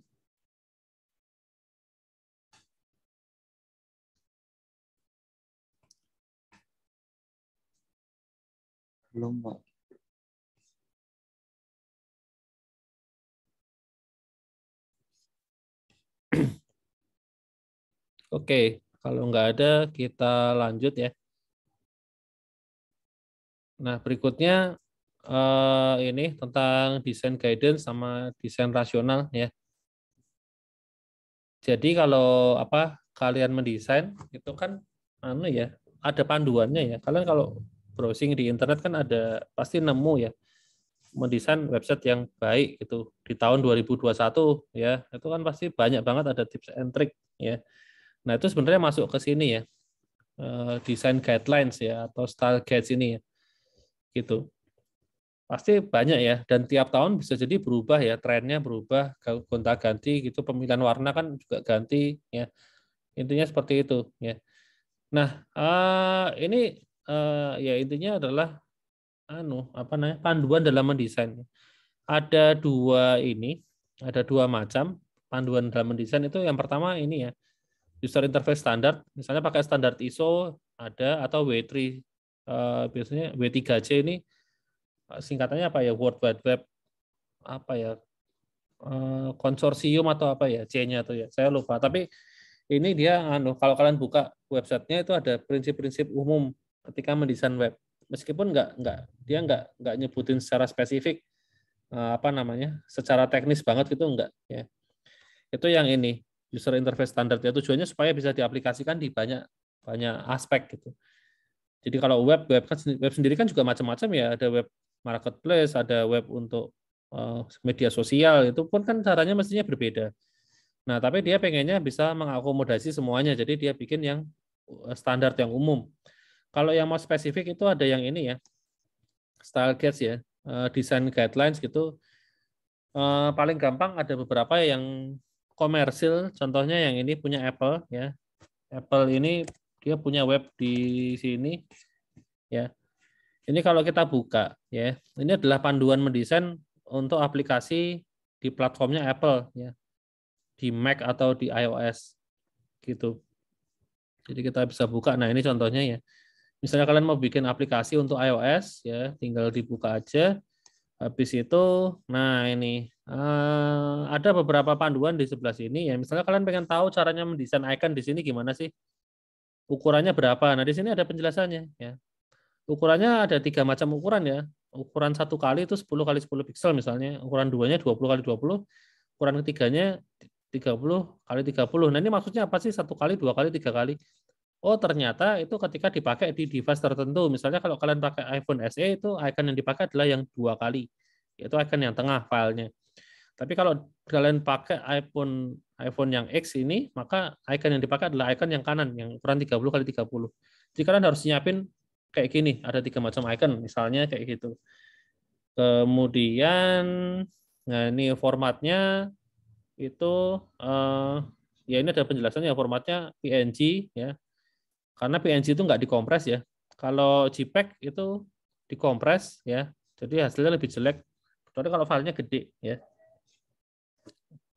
Belum, Pak. Oke, kalau nggak ada kita lanjut ya. Nah, berikutnya ini tentang desain guidance sama desain rasional ya. Jadi kalau kalian mendesain itu kan ya, ada panduannya ya. Kalian kalau browsing di internet kan ada pasti nemu ya, mendesain website yang baik itu di tahun 2021 ya. Itu kan pasti banyak banget ada tips and trick ya. Nah, itu sebenarnya masuk ke sini ya. Desain guidelines ya atau style guides ini ya. Gitu. Pasti banyak ya, dan tiap tahun bisa jadi berubah ya, trennya berubah, gonta-ganti gitu, pemilihan warna kan juga ganti ya. Intinya seperti itu ya. Nah, ini ya intinya adalah panduan dalam mendesain. Ada dua macam panduan dalam mendesain itu. Yang pertama ini ya, user interface standard, misalnya pakai standar ISO ada, atau W3, biasanya W3C ini singkatannya apa ya, World Wide Web konsorsium atau apa ya C-nya tuh ya, saya lupa. Tapi ini dia kalau kalian buka websitenya itu ada prinsip-prinsip umum ketika mendesain web. Meskipun dia nggak nyebutin secara spesifik secara teknis banget gitu, enggak ya. Itu yang ini user interface standard ya, tujuannya supaya bisa diaplikasikan di banyak aspek gitu. Jadi kalau web sendiri kan juga macam-macam ya, ada web marketplace, ada web untuk media sosial, itu pun kan caranya mestinya berbeda. Nah, tapi dia pengennya bisa mengakomodasi semuanya, jadi dia bikin yang standar yang umum. Kalau yang mau spesifik itu ada yang ini ya, style guides ya, design guidelines gitu. Paling gampang ada beberapa yang komersil, contohnya yang ini punya Apple ya. Apple ini dia punya web di sini ya. Ini kalau kita buka ya, ini adalah panduan mendesain untuk aplikasi di platformnya Apple ya, di Mac atau di iOS gitu. Jadi kita bisa buka. Nah, ini contohnya ya. Misalnya kalian mau bikin aplikasi untuk iOS ya, tinggal dibuka aja. Habis itu, nah ini ada beberapa panduan di sebelah sini ya. Misalnya kalian pengen tahu caranya mendesain icon di sini gimana sih? Ukurannya berapa? Nah, di sini ada penjelasannya ya. Ukurannya ada 3 macam ukuran ya. Ukuran 1 kali itu 10 kali 10 piksel misalnya. Ukuran 2-nya 20 kali 20. Ukuran ketiganya 30 kali 30. Nah, ini maksudnya apa sih 1 kali, 2 kali, 3 kali? Oh, ternyata itu ketika dipakai di device tertentu. Misalnya kalau kalian pakai iPhone SE itu icon yang dipakai adalah yang 2 kali. Yaitu icon yang tengah filenya. Tapi kalau kalian pakai iPhone yang X ini, maka icon yang dipakai adalah icon yang kanan, yang ukuran 30 kali 30. Jadi kalian harus nyiapin kayak gini, ada 3 macam icon, misalnya kayak gitu. Kemudian, nah ini formatnya itu, ya ini ada penjelasannya, formatnya PNG ya, karena PNG itu nggak dikompres ya. Kalau JPEG itu dikompres ya, jadi hasilnya lebih jelek. Kecuali kalau filenya gede ya.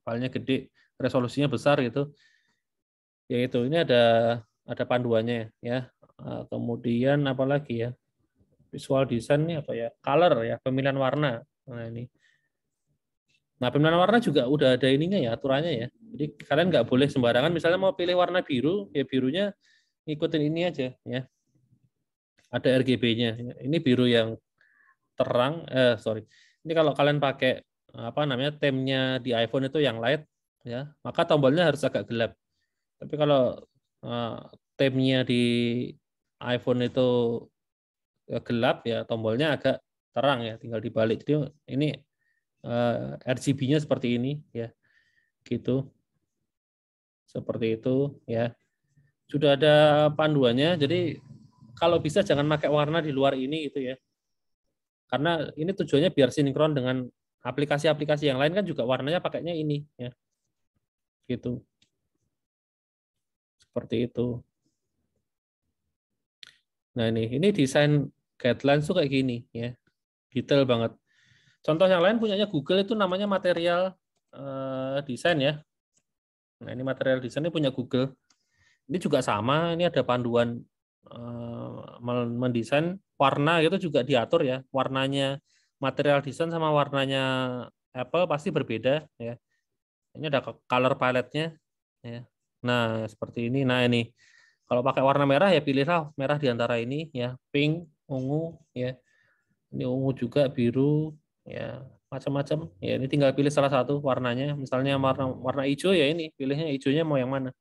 Filenya gede, resolusinya besar gitu. Yaitu ini ada panduannya ya. Kemudian apa lagi ya? Visual design ini apa ya? Color ya, pemilihan warna. Nah ini. Nah pemilihan warna juga udah ada ininya ya, aturannya ya. Jadi kalian nggak boleh sembarangan. Misalnya mau pilih warna biru, ya birunya ngikutin ini aja ya. Ada RGB-nya. Ini biru yang terang. Sorry. Ini kalau kalian pakai apa namanya temnya di iPhone itu yang light ya, maka tombolnya harus agak gelap. Tapi kalau temnya di iPhone itu gelap ya, tombolnya agak terang ya, tinggal dibalik. Jadi ini RGB-nya seperti ini ya, gitu. Seperti itu ya. Sudah ada panduannya. Jadi kalau bisa jangan pakai warna di luar ini gitu ya. Karena ini tujuannya biar sinkron dengan aplikasi-aplikasi yang lain kan juga warnanya pakainya ini ya. Gitu. Seperti itu. Nah ini desain guidelines tuh kayak gini ya, detail banget. Contoh yang lain punyanya Google itu namanya material desain ya. Nah ini material desain ini punya Google. Ini juga sama, ini ada panduan mendesain warna itu juga diatur ya. Warnanya material desain sama warnanya Apple pasti berbeda ya. Ini ada color palette-nya ya. Nah seperti ini. Nah ini kalau pakai warna merah ya pilihlah merah di antara ini ya, pink, ungu ya. Ini ungu juga, biru ya, macam-macam. Ya ini tinggal pilih salah satu warnanya. Misalnya warna hijau ya ini, pilihnya hijaunya mau yang mana.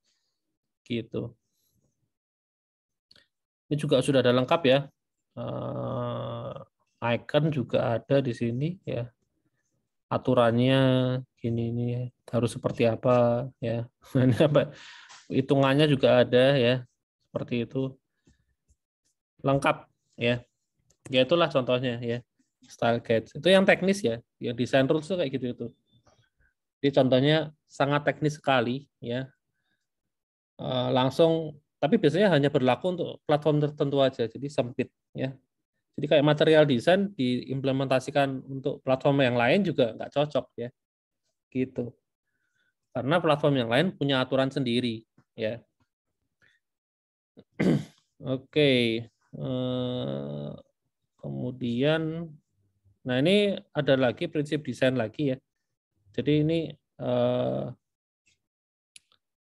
Gitu. Ini juga sudah ada lengkap ya. Icon juga ada di sini ya. Aturannya gini ini harus seperti apa ya. Ini apa? Hitungannya juga ada ya. Seperti itu. Lengkap ya. Ya itulah contohnya ya. Style guide. Itu yang teknis ya. Yang design rules itu kayak gitu itu. Jadi contohnya sangat teknis sekali ya. Langsung tapi biasanya hanya berlaku untuk platform tertentu aja. Jadi sempit ya. Jadi kayak material design diimplementasikan untuk platform yang lain juga nggak cocok ya. Gitu. Karena platform yang lain punya aturan sendiri ya. Oke. Kemudian nah ini ada lagi prinsip desain lagi ya. Jadi ini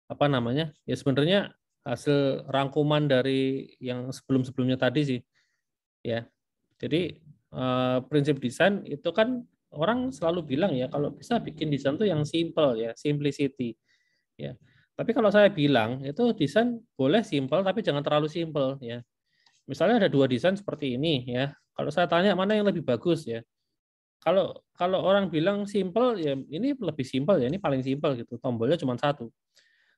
apa namanya? Ya sebenarnya hasil rangkuman dari yang sebelum-sebelumnya tadi sih. Ya. Jadi prinsip desain itu kan orang selalu bilang ya kalau bisa bikin desain tuh yang simple ya, simplicity. Ya. Tapi kalau saya bilang itu desain boleh simple tapi jangan terlalu simple ya. Misalnya ada dua desain seperti ini ya. Kalau saya tanya mana yang lebih bagus ya. Kalau orang bilang simple ya ini lebih simple ya, ini paling simple gitu. Tombolnya cuma satu.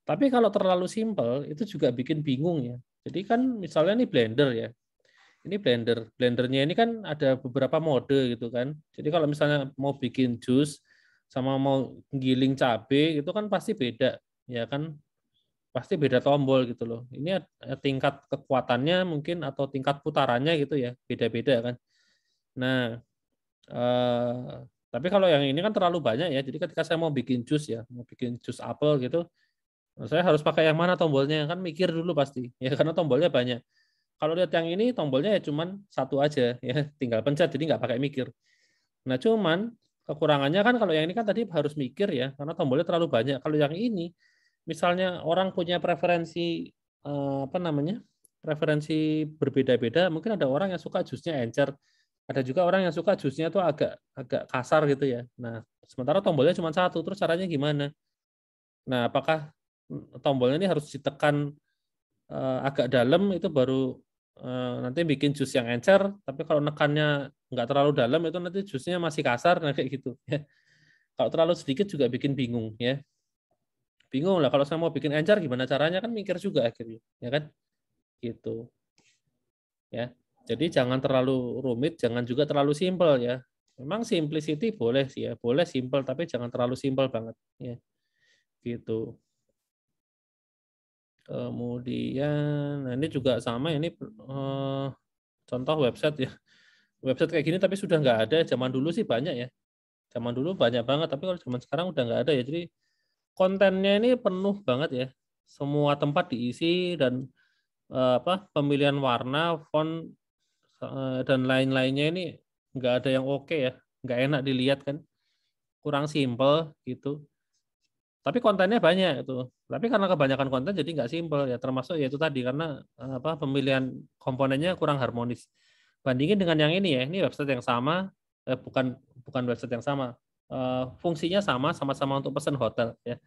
Tapi kalau terlalu simple itu juga bikin bingung ya. Jadi kan misalnya ini blender ya. Ini blender. Blendernya ini kan ada beberapa mode gitu kan. Jadi kalau misalnya mau bikin jus sama mau giling cabai itu kan pasti beda ya kan. Pasti beda tombol gitu loh. Ini tingkat kekuatannya mungkin atau tingkat putarannya gitu ya, beda-beda kan. Nah, tapi kalau yang ini kan terlalu banyak ya. Jadi ketika saya mau bikin jus ya, mau bikin jus apel gitu, saya harus pakai yang mana tombolnya kan mikir dulu pasti ya karena tombolnya banyak. Kalau lihat yang ini tombolnya ya cuman satu aja ya, tinggal pencet jadi nggak pakai mikir. Nah cuman kekurangannya kan kalau yang ini kan tadi harus mikir ya karena tombolnya terlalu banyak. Kalau yang ini misalnya orang punya preferensi apa namanya preferensi berbeda-beda, mungkin ada orang yang suka jusnya encer, ada juga orang yang suka jusnya tuh agak agak kasar gitu ya. Nah sementara tombolnya cuma satu, terus caranya gimana? Nah apakah tombolnya ini harus ditekan agak dalam itu baru nanti bikin jus yang encer, tapi kalau nekannya nggak terlalu dalam itu nanti jusnya masih kasar, nah kayak gitu ya. Kalau terlalu sedikit juga bikin bingung ya. Bingung lah kalau saya mau bikin encer gimana caranya, kan mikir juga akhirnya, ya kan? Gitu. Ya. Jadi jangan terlalu rumit, jangan juga terlalu simpel ya. Memang simplicity boleh sih ya, boleh simple tapi jangan terlalu simpel banget ya. Gitu. Kemudian, nah ini juga sama, ini contoh website ya. Website kayak gini tapi sudah nggak ada. Zaman dulu sih banyak ya. Zaman dulu banyak banget, tapi kalau zaman sekarang udah nggak ada ya. Jadi kontennya ini penuh banget ya. Semua tempat diisi dan pemilihan warna, font dan lain-lainnya ini nggak ada yang oke ya. Nggak enak dilihat kan. Kurang simple gitu. Tapi kontennya banyak itu. Tapi karena kebanyakan konten jadi nggak simpel ya, termasuk ya itu tadi karena pemilihan komponennya kurang harmonis. Bandingin dengan yang ini ya, ini website yang sama, bukan website yang sama, fungsinya sama, sama-sama untuk pesan hotel ya.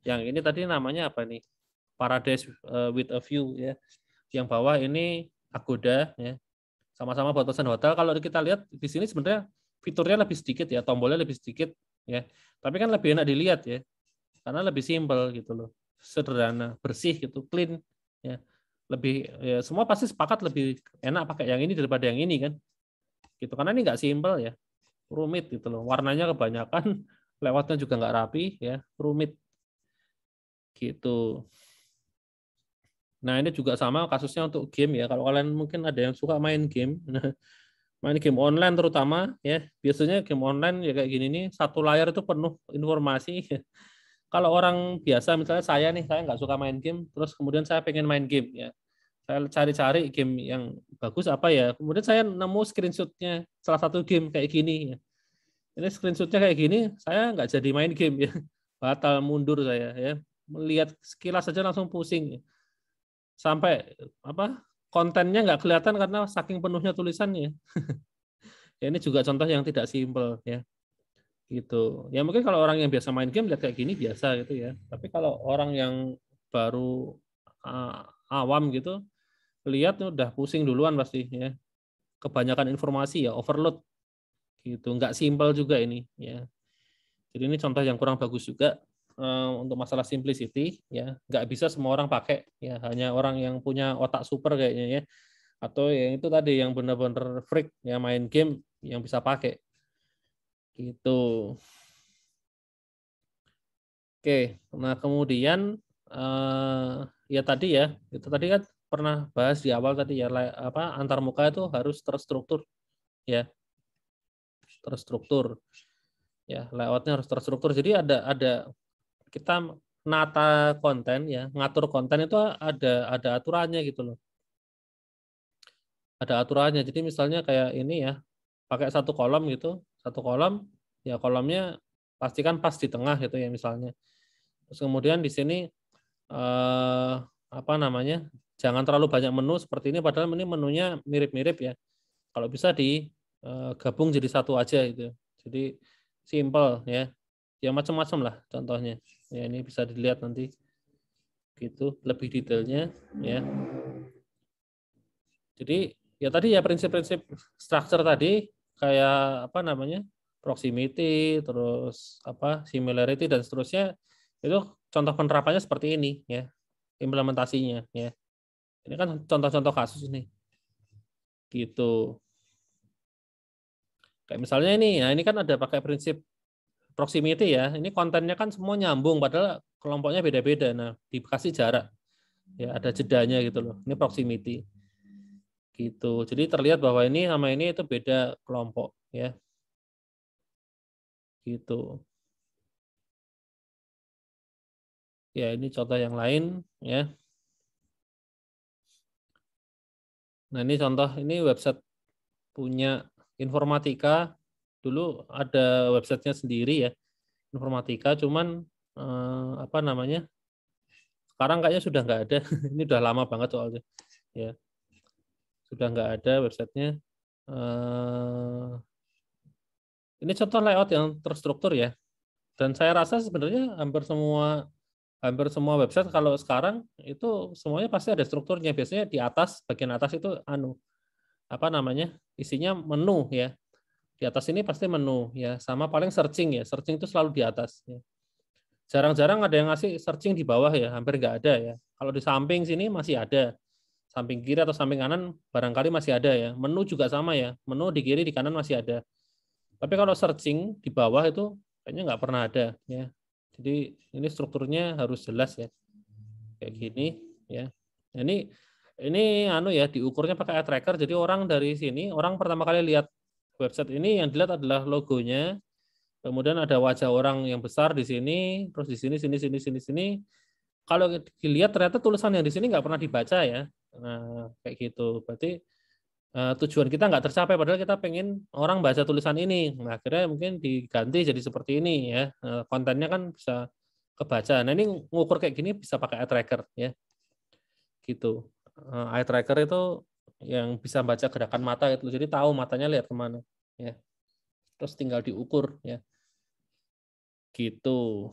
Yang ini tadi namanya apa nih? Paradise with a view ya. Yang bawah ini Agoda ya. Sama-sama buat pesan hotel. Kalau kita lihat di sini sebenarnya fiturnya lebih sedikit ya, tombolnya lebih sedikit ya. Tapi kan lebih enak dilihat ya. Karena lebih simpel gitu loh, sederhana, bersih gitu, clean ya. Lebih ya, semua pasti sepakat lebih enak pakai yang ini daripada yang ini kan, gitu. Karena ini nggak simpel ya, rumit gitu loh, warnanya kebanyakan, lewatnya juga nggak rapi ya, rumit gitu. Nah ini juga sama kasusnya untuk game ya. Kalau kalian mungkin ada yang suka main game, main game online terutama ya, biasanya game online ya kayak gini nih, satu layar itu penuh informasi. Kalau orang biasa, misalnya saya nih, saya nggak suka main game, terus kemudian saya pengen main game ya. Saya cari-cari game yang bagus apa ya. Kemudian saya nemu screenshotnya salah satu game kayak gini ya. Ini screenshotnya kayak gini, saya nggak jadi main game ya. Batal mundur saya ya. Melihat sekilas saja langsung pusing. Ya. Sampai kontennya nggak kelihatan karena saking penuhnya tulisannya. Ya, ini juga contoh yang tidak simpel ya. Gitu. Ya mungkin kalau orang yang biasa main game lihat kayak gini biasa gitu ya. Tapi kalau orang yang baru awam gitu, lihat udah pusing duluan pasti ya. Kebanyakan informasi ya, overload gitu. Nggak simpel juga ini ya. Jadi ini contoh yang kurang bagus juga untuk masalah simplicity ya. Nggak bisa semua orang pakai ya. Hanya orang yang punya otak super kayaknya ya. Atau yang itu tadi yang benar-benar freak ya main game yang bisa pakai. Gitu. Oke, nah kemudian ya tadi ya, itu tadi kan pernah bahas di awal tadi ya, antarmuka itu harus terstruktur ya, terstruktur ya, layoutnya harus terstruktur. Jadi ada kita nata konten ya, ngatur konten itu ada aturannya gitu loh, ada aturannya. Jadi misalnya kayak ini ya, pakai satu kolom gitu, satu kolom ya kolomnya pastikan pas di tengah gitu ya misalnya. Terus kemudian di sini jangan terlalu banyak menu seperti ini, padahal ini menunya mirip-mirip ya. Kalau bisa digabung jadi satu aja gitu. Jadi simple ya. Ya macam-macam lah contohnya. Ya ini bisa dilihat nanti gitu lebih detailnya ya. Jadi ya tadi ya prinsip-prinsip structure tadi kayak proximity, terus similarity dan seterusnya, itu contoh penerapannya seperti ini ya, implementasinya ya. Ini kan contoh-contoh kasus nih. Gitu. Kayak misalnya ini, ya ini kan ada pakai prinsip proximity ya. Ini kontennya kan semua nyambung padahal kelompoknya beda-beda. Nah, dikasih jarak. Ya, ada jedanya gitu loh. Ini proximity. Gitu. Jadi terlihat bahwa ini sama ini itu beda kelompok ya. Gitu. Ya, ini contoh yang lain ya. Nah, ini contoh, ini website punya Informatika. Dulu ada websitenya sendiri ya, Informatika, cuman sekarang kayaknya sudah nggak ada. Ini udah lama banget soalnya. Ya, sudah nggak ada websitenya. Ini contoh layout yang terstruktur ya. Dan saya rasa sebenarnya hampir semua website kalau sekarang itu semuanya pasti ada strukturnya. Biasanya di atas, bagian atas itu isinya menu ya. Di atas ini pasti menu ya, sama paling searching ya. Searching itu selalu di atas ya. Jarang-jarang ada yang ngasih searching di bawah ya, hampir nggak ada ya. Kalau di samping sini masih ada. Samping kiri atau samping kanan barangkali masih ada ya. Menu juga sama ya. Menu di kiri di kanan masih ada. Tapi kalau searching di bawah itu kayaknya nggak pernah ada ya. Jadi ini strukturnya harus jelas ya. Kayak gini ya. Nah, ini anu ya, diukurnya pakai eye tracker. Jadi orang dari sini, orang pertama kali lihat website ini yang dilihat adalah logonya. Kemudian ada wajah orang yang besar di sini, terus di sini. Kalau dilihat ternyata tulisan yang di sini nggak pernah dibaca ya. Nah, kayak gitu. Berarti tujuan kita nggak tercapai, padahal kita pengen orang baca tulisan ini. Nah, akhirnya mungkin diganti jadi seperti ini ya. Kontennya kan bisa kebaca. Nah, ini ngukur kayak gini bisa pakai eye tracker ya. Gitu. Eye tracker itu yang bisa baca gerakan mata itu. Jadi tahu matanya lihat kemana ya. Terus tinggal diukur ya. Gitu.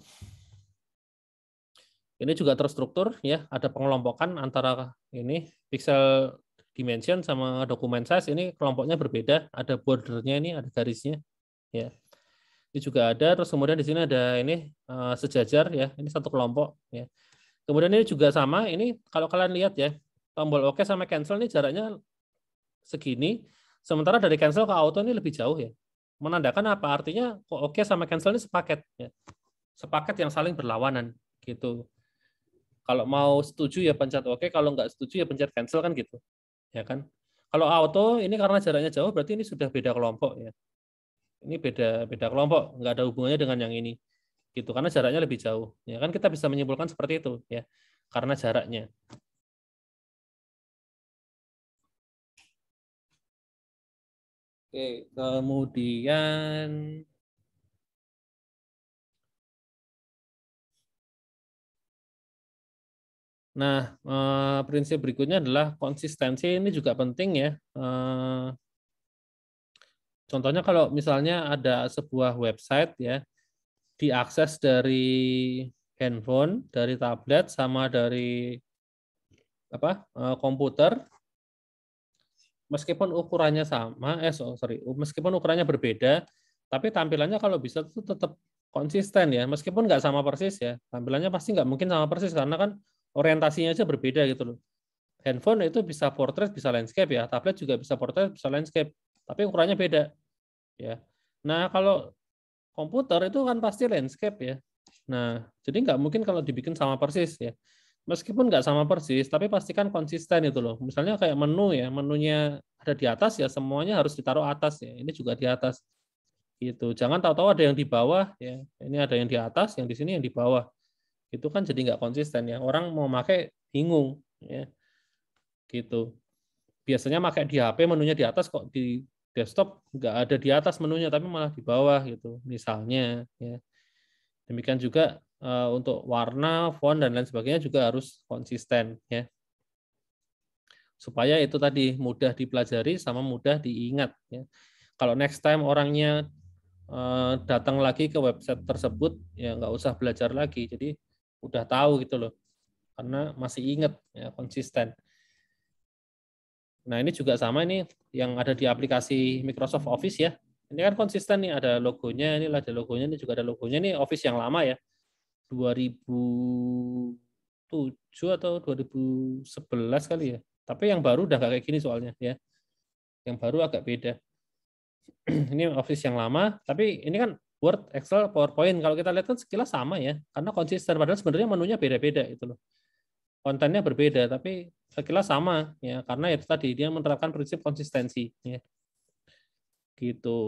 Ini juga terstruktur ya, ada pengelompokan antara ini pixel dimension sama document size. Ini kelompoknya berbeda, ada bordernya ini, ada garisnya ya. Ini juga ada, terus kemudian di sini ada ini sejajar ya, ini satu kelompok ya. Kemudian ini juga sama, ini kalau kalian lihat ya, tombol OK sama cancel ini jaraknya segini, sementara dari cancel ke auto ini lebih jauh ya. Menandakan apa? Artinya OK sama cancel ini sepaket ya. Sepaket yang saling berlawanan gitu. Kalau mau setuju ya pencet OK, kalau nggak setuju ya pencet cancel kan gitu. Ya kan? Kalau auto ini karena jaraknya jauh berarti ini sudah beda kelompok ya. Ini beda kelompok, nggak ada hubungannya dengan yang ini. Gitu karena jaraknya lebih jauh. Ya kan kita bisa menyimpulkan seperti itu ya. Karena jaraknya. Oke, kemudian nah, prinsip berikutnya adalah konsistensi. Ini juga penting ya. Contohnya kalau misalnya ada sebuah website ya, diakses dari handphone, dari tablet, sama dari komputer, meskipun ukurannya sama, meskipun ukurannya berbeda, tapi tampilannya kalau bisa itu tetap konsisten ya, meskipun nggak sama persis ya, tampilannya pasti nggak mungkin sama persis karena kan orientasinya aja berbeda gitu loh. Handphone itu bisa portrait, bisa landscape ya, tablet juga bisa portrait, bisa landscape, tapi ukurannya beda ya. Nah kalau komputer itu kan pasti landscape ya. Nah jadi nggak mungkin kalau dibikin sama persis ya. Meskipun nggak sama persis, tapi pastikan konsisten itu loh. Misalnya kayak menu ya, menunya ada di atas ya, semuanya harus ditaruh atas ya. Ini juga di atas gitu. Jangan tahu-tahu ada yang di bawah ya. Ini ada yang di atas, yang di sini yang di bawah. Itu kan jadi nggak konsisten ya. Orang mau pakai bingung ya. Gitu. Biasanya pakai di HP menunya di atas, kok di desktop nggak ada di atas menunya tapi malah di bawah gitu. Misalnya ya. Demikian juga untuk warna, font dan lain sebagainya juga harus konsisten ya. Supaya itu tadi mudah dipelajari sama mudah diingat ya. Kalau next time orangnya datang lagi ke website tersebut ya nggak usah belajar lagi. Jadi udah tahu gitu loh. Karena masih ingat ya, konsisten. Nah, ini juga sama ini yang ada di aplikasi Microsoft Office ya. Ini kan konsisten nih, ada logonya, ini ada logonya, ini juga ada logonya. Ini Office yang lama ya. 2007 atau 2011 kali ya. Tapi yang baru udah nggak kayak gini soalnya ya. Yang baru agak beda. Ini Office yang lama, tapi ini kan Word, Excel, PowerPoint. Kalau kita lihat kan sekilas sama ya, karena konsisten. Padahal sebenarnya menunya beda-beda itu loh. Kontennya berbeda, tapi sekilas sama ya, karena itu tadi dia menerapkan prinsip konsistensi ya. Gitu.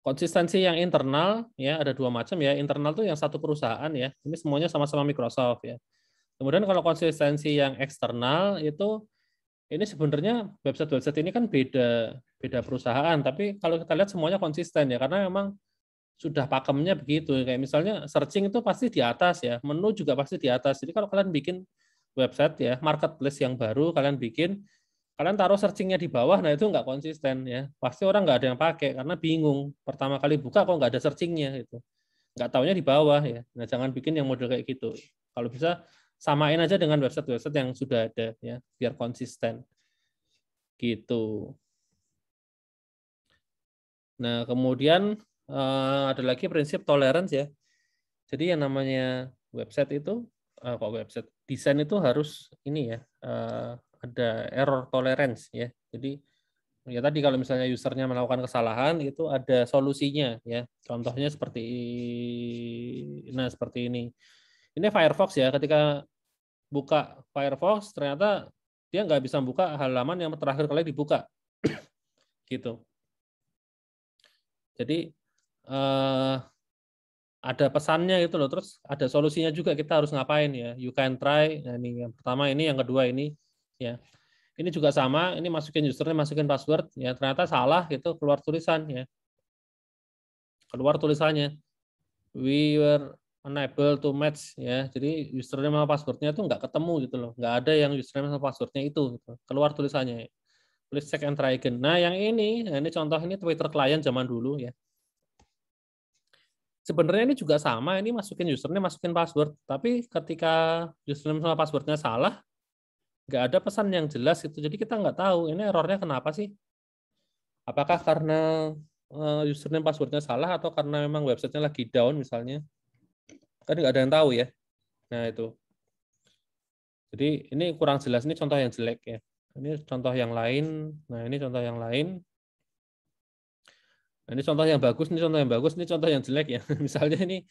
Konsistensi yang internal ya ada dua macam ya. Internal tuh yang satu perusahaan ya. Ini semuanya sama-sama Microsoft ya. Kemudian kalau konsistensi yang eksternal itu ini sebenarnya website-website ini kan beda perusahaan, tapi kalau kita lihat semuanya konsisten ya karena memang sudah pakemnya begitu. Kayak misalnya searching itu pasti di atas ya, menu juga pasti di atas. Jadi kalau kalian bikin website ya, marketplace yang baru kalian bikin, kalian taruh searchingnya di bawah, nah itu nggak konsisten ya. Pasti orang nggak ada yang pakai karena bingung. Pertama kali buka kok nggak ada searchingnya itu. Nggak taunya di bawah ya. Nah jangan bikin yang model kayak gitu. Kalau bisa samain aja dengan website-website yang sudah ada ya, biar konsisten. Gitu. Nah, kemudian ada lagi prinsip tolerance ya. Jadi yang namanya website itu, kok website desain itu harus ini ya, ada error tolerance ya. Jadi ya tadi kalau misalnya usernya melakukan kesalahan itu ada solusinya ya. Contohnya seperti ini. Ini Firefox ya. Ketika buka Firefox ternyata dia nggak bisa buka halaman yang terakhir kali dibuka gitu. Jadi ada pesannya gitu loh, terus ada solusinya juga kita harus ngapain ya. You can try. Nah, ini yang pertama, ini yang kedua ini ya. Ini juga sama, ini masukin username, masukin password ya, ternyata salah gitu, keluar tulisan ya. Keluar tulisannya we were unable to match ya. Jadi username sama passwordnya tuh nggak ketemu gitu loh. Nggak ada yang username sama passwordnya itu gitu. Keluar tulisannya. Please check and try again. Nah, yang ini, nah ini contoh ini Twitter client zaman dulu ya. Sebenarnya ini juga sama, ini masukin username, masukin password. Tapi ketika username sama passwordnya salah, nggak ada pesan yang jelas itu. Jadi kita nggak tahu ini errornya kenapa sih. Apakah karena username passwordnya salah atau karena memang websitenya lagi down misalnya. Kan nggak ada yang tahu ya. Nah itu. Jadi ini kurang jelas, ini contoh yang jelek ya. Ini contoh yang lain. Nah ini contoh yang lain. Nah, ini contoh yang bagus, ini contoh yang bagus, ini contoh yang jelek ya. Misalnya ini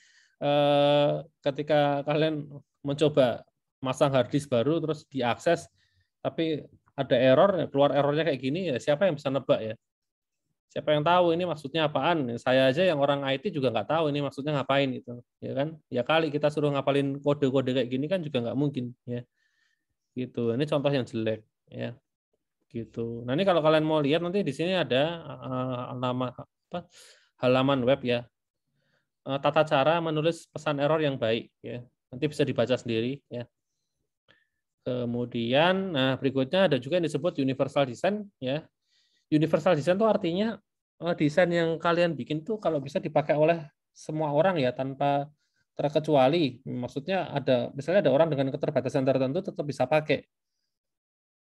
ketika kalian mencoba masang hard disk baru terus diakses, tapi ada error, keluar errornya kayak gini, ya siapa yang bisa nebak ya? Siapa yang tahu ini maksudnya apaan? Saya aja yang orang IT juga nggak tahu ini maksudnya ngapain itu, ya kan? Ya kali kita suruh ngapalin kode-kode kayak gini kan juga nggak mungkin, ya. Gitu. Ini contoh yang jelek, ya. Gitu. Nah ini kalau kalian mau lihat nanti di sini ada nama apa? Halaman web ya, tata cara menulis pesan error yang baik ya, nanti bisa dibaca sendiri ya. Kemudian nah berikutnya ada juga yang disebut universal design ya. Universal design itu artinya desain yang kalian bikin tuh kalau bisa dipakai oleh semua orang ya tanpa terkecuali. Maksudnya ada misalnya ada orang dengan keterbatasan tertentu tetap bisa pakai.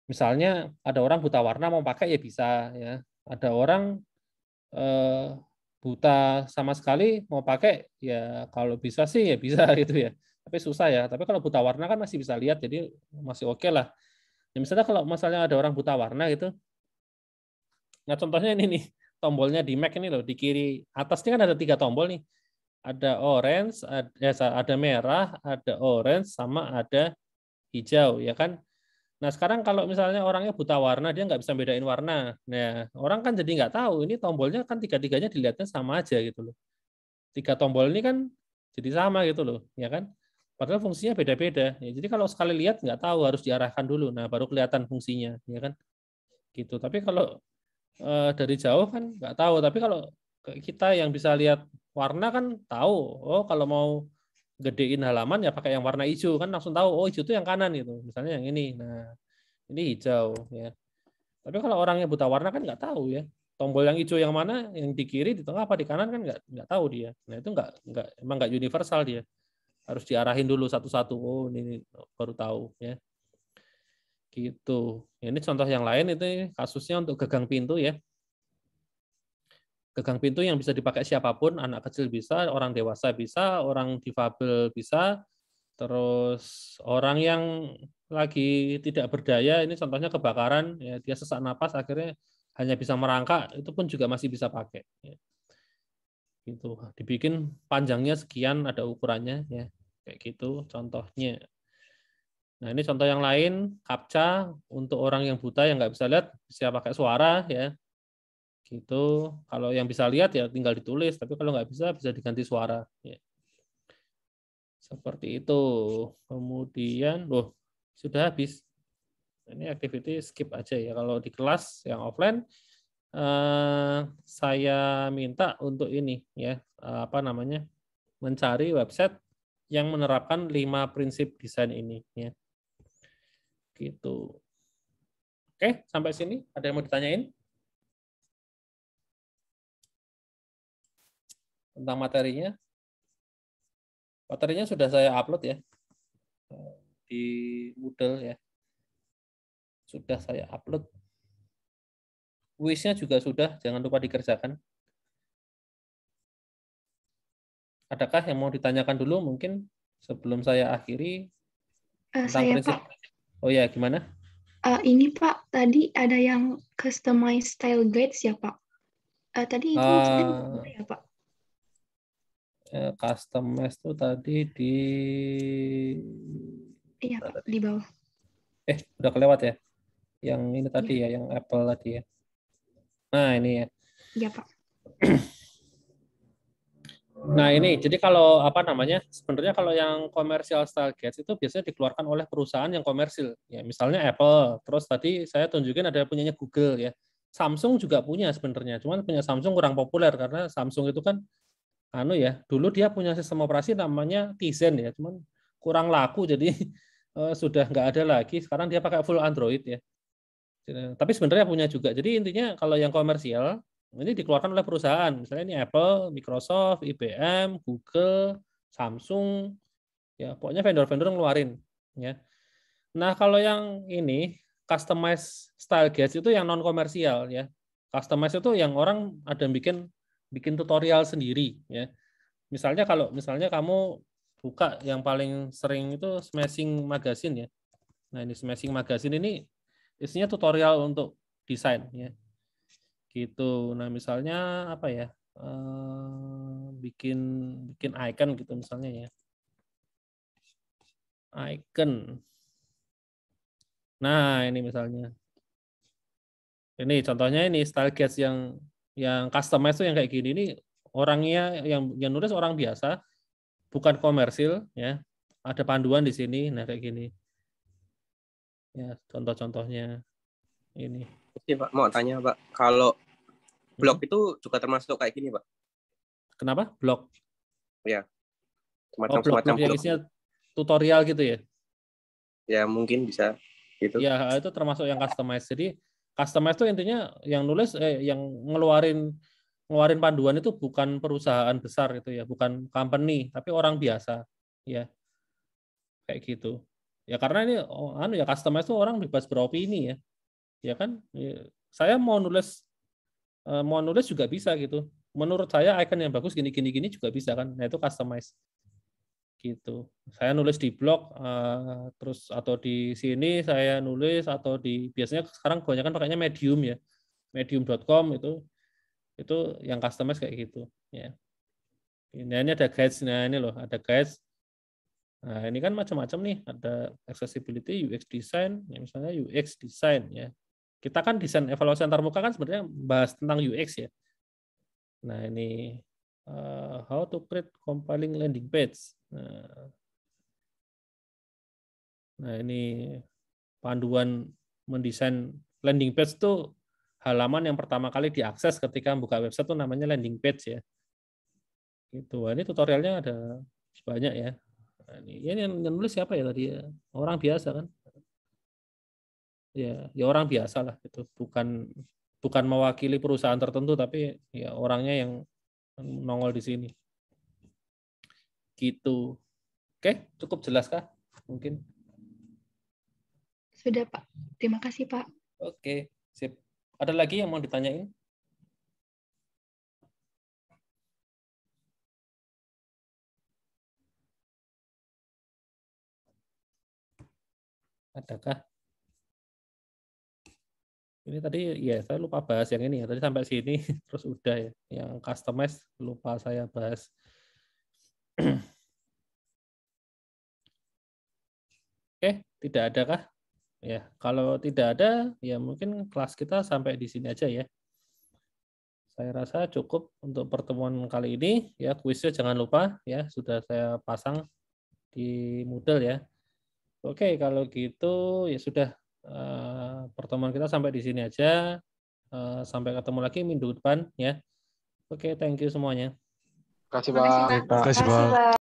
Misalnya ada orang buta warna mau pakai ya bisa ya. Ada orang buta sama sekali mau pakai ya kalau bisa sih ya bisa gitu ya, tapi susah ya. Tapi kalau buta warna kan masih bisa lihat jadi masih oke lah ya. Misalnya kalau misalnya ada orang buta warna gitu, nah contohnya ini nih, tombolnya di Mac ini loh, di kiri atas ini kan ada 3 tombol nih, ada orange, ada merah, ada orange, sama ada hijau ya kan. Nah sekarang kalau misalnya orangnya buta warna, dia nggak bisa bedain warna. Nah orang kan jadi nggak tahu ini tombolnya kan tiga-tiganya dilihatnya sama aja gitu loh. 3 tombol ini kan jadi sama gitu loh, ya kan? Padahal fungsinya beda-beda. Ya, jadi kalau sekali lihat nggak tahu harus diarahkan dulu, nah baru kelihatan fungsinya, ya kan? Gitu. Tapi kalau dari jauh kan nggak tahu. Tapi kalau kita yang bisa lihat warna kan tahu. Oh kalau mau gedein halaman ya pakai yang warna hijau kan langsung tahu. Oh hijau itu yang kanan gitu. Misalnya yang ini. Nah ini hijau ya. Tapi kalau orangnya buta warna kan nggak tahu ya. Tombol yang hijau yang mana, yang di kiri, di tengah apa di kanan kan nggak tahu dia. Nah itu nggak emang nggak universal dia. Harus diarahin dulu satu-satu. Oh ini baru tahu ya. Gitu. Ini contoh yang lain itu kasusnya untuk gagang pintu ya. Gagang pintu yang bisa dipakai siapapun, anak kecil bisa, orang dewasa bisa, orang difabel bisa, terus orang yang lagi tidak berdaya, ini contohnya kebakaran, ya dia sesak napas akhirnya hanya bisa merangkak, itu pun juga masih bisa pakai. Ya. Gitu. Dibikin panjangnya sekian, ada ukurannya, ya kayak gitu contohnya. Nah ini contoh yang lain, CAPTCHA untuk orang yang buta yang nggak bisa lihat bisa pakai suara ya. Gitu. Kalau yang bisa lihat ya tinggal ditulis, tapi kalau nggak bisa bisa diganti suara. Ya. Seperti itu. Kemudian, loh, sudah habis. Ini activity skip aja ya. Kalau di kelas yang offline, saya minta untuk ini ya, apa namanya, mencari website yang menerapkan 5 prinsip desain ini. Ya. Gitu. Oke, sampai sini. Ada yang mau ditanyain? Tentang materinya? Materinya sudah saya upload ya di Moodle ya. Sudah saya upload. Kuisnya juga sudah, jangan lupa dikerjakan. Adakah yang mau ditanyakan dulu mungkin sebelum saya akhiri tentang Saya prinsip? Pak, Oh ya, gimana? ini Pak, tadi ada yang customize style guides ya Pak. Tadi itu maksudnya gimana ya Pak? Customize itu tadi di Iya mana Pak, tadi? di bawah. Udah kelewat ya. Yang ini tadi Iya, ya, yang Apple tadi ya. Nah, ini ya. iya Pak. Nah, ini jadi kalau apa namanya? Sebenarnya kalau yang commercial style gadgets itu biasanya dikeluarkan oleh perusahaan yang komersil. Ya, misalnya Apple. Terus tadi saya tunjukin ada punyanya Google ya. Samsung juga punya sebenarnya. Cuman punya Samsung kurang populer karena Samsung itu kan anu ya, dulu dia punya sistem operasi namanya Tizen ya, cuman kurang laku jadi sudah nggak ada lagi. Sekarang dia pakai full Android ya. Tapi sebenarnya punya juga. Jadi intinya kalau yang komersial ini dikeluarkan oleh perusahaan. Misalnya ini Apple, Microsoft, IBM, Google, Samsung, ya pokoknya vendor-vendor ngeluarin. Ya. Nah kalau yang ini customize style gadgets itu yang non komersial ya. Customize itu yang orang ada yang bikin tutorial sendiri ya. Misalnya kamu buka yang paling sering itu Smashing Magazine ya. Nah ini Smashing Magazine ini isinya tutorial untuk desain ya gitu. Nah misalnya apa ya, bikin bikin icon gitu misalnya ya, icon. Nah ini misalnya ini contohnya ini style guides yang customize tuh yang kayak gini. Ini orangnya yang nulis orang biasa, bukan komersil ya. Ada panduan di sini. Nah kayak gini ya, contoh-contohnya ini. Oke, Pak, mau tanya, Pak. Kalau blog itu juga termasuk kayak gini, Pak? Kenapa? Blog? Ya, Blog semacam yang blog. isinya tutorial gitu ya? Ya, mungkin bisa gitu. Ya, itu termasuk yang customize. Jadi, customize itu intinya yang nulis, yang ngeluarin panduan itu bukan perusahaan besar gitu ya, bukan company, tapi orang biasa. Ya, kayak gitu. Ya, karena ini, ya customize itu orang bebas beropini ya. Ya kan? Ya, saya mau nulis juga bisa gitu. Menurut saya icon yang bagus gini juga bisa kan. Nah, itu customize gitu. Saya nulis di blog terus atau di sini saya nulis atau di biasanya sekarang kebanyakan pakainya Medium ya. Medium.com itu yang customize kayak gitu ya. Ini ada guides, nah ini loh, ada guides. Nah, ini kan macam-macam nih, ada accessibility, UX design, ya misalnya UX design ya. Kita kan desain evaluasi antar muka kan sebenarnya bahas tentang UX ya. Nah, ini how to create compiling landing page. Nah, ini panduan mendesain landing page itu halaman yang pertama kali diakses ketika buka website itu namanya landing page ya. Gitu. Ini tutorialnya ada banyak ya. Nah, ini yang nulis siapa ya tadi ya? Orang biasa kan? Ya orang biasa lah itu. Bukan mewakili perusahaan tertentu tapi ya orangnya yang nongol di sini. Gitu. Oke, cukup jelas kah? Mungkin. Sudah Pak. Terima kasih Pak. Oke, sip. Ada lagi yang mau ditanyain? Adakah? Ini tadi ya saya lupa bahas yang ini ya. Tadi sampai sini terus udah ya. Yang customize lupa saya bahas. Oke, tidak ada kah? Ya, kalau tidak ada ya mungkin kelas kita sampai di sini aja ya. Saya rasa cukup untuk pertemuan kali ini ya. Kuisnya jangan lupa ya, sudah saya pasang di Moodle ya. Oke, kalau gitu ya sudah, pertemuan kita sampai di sini aja. Sampai ketemu lagi minggu depan ya. Oke, thank you semuanya. Kasih, Terima kasih Pak. Pak. Terima kasih, Pak.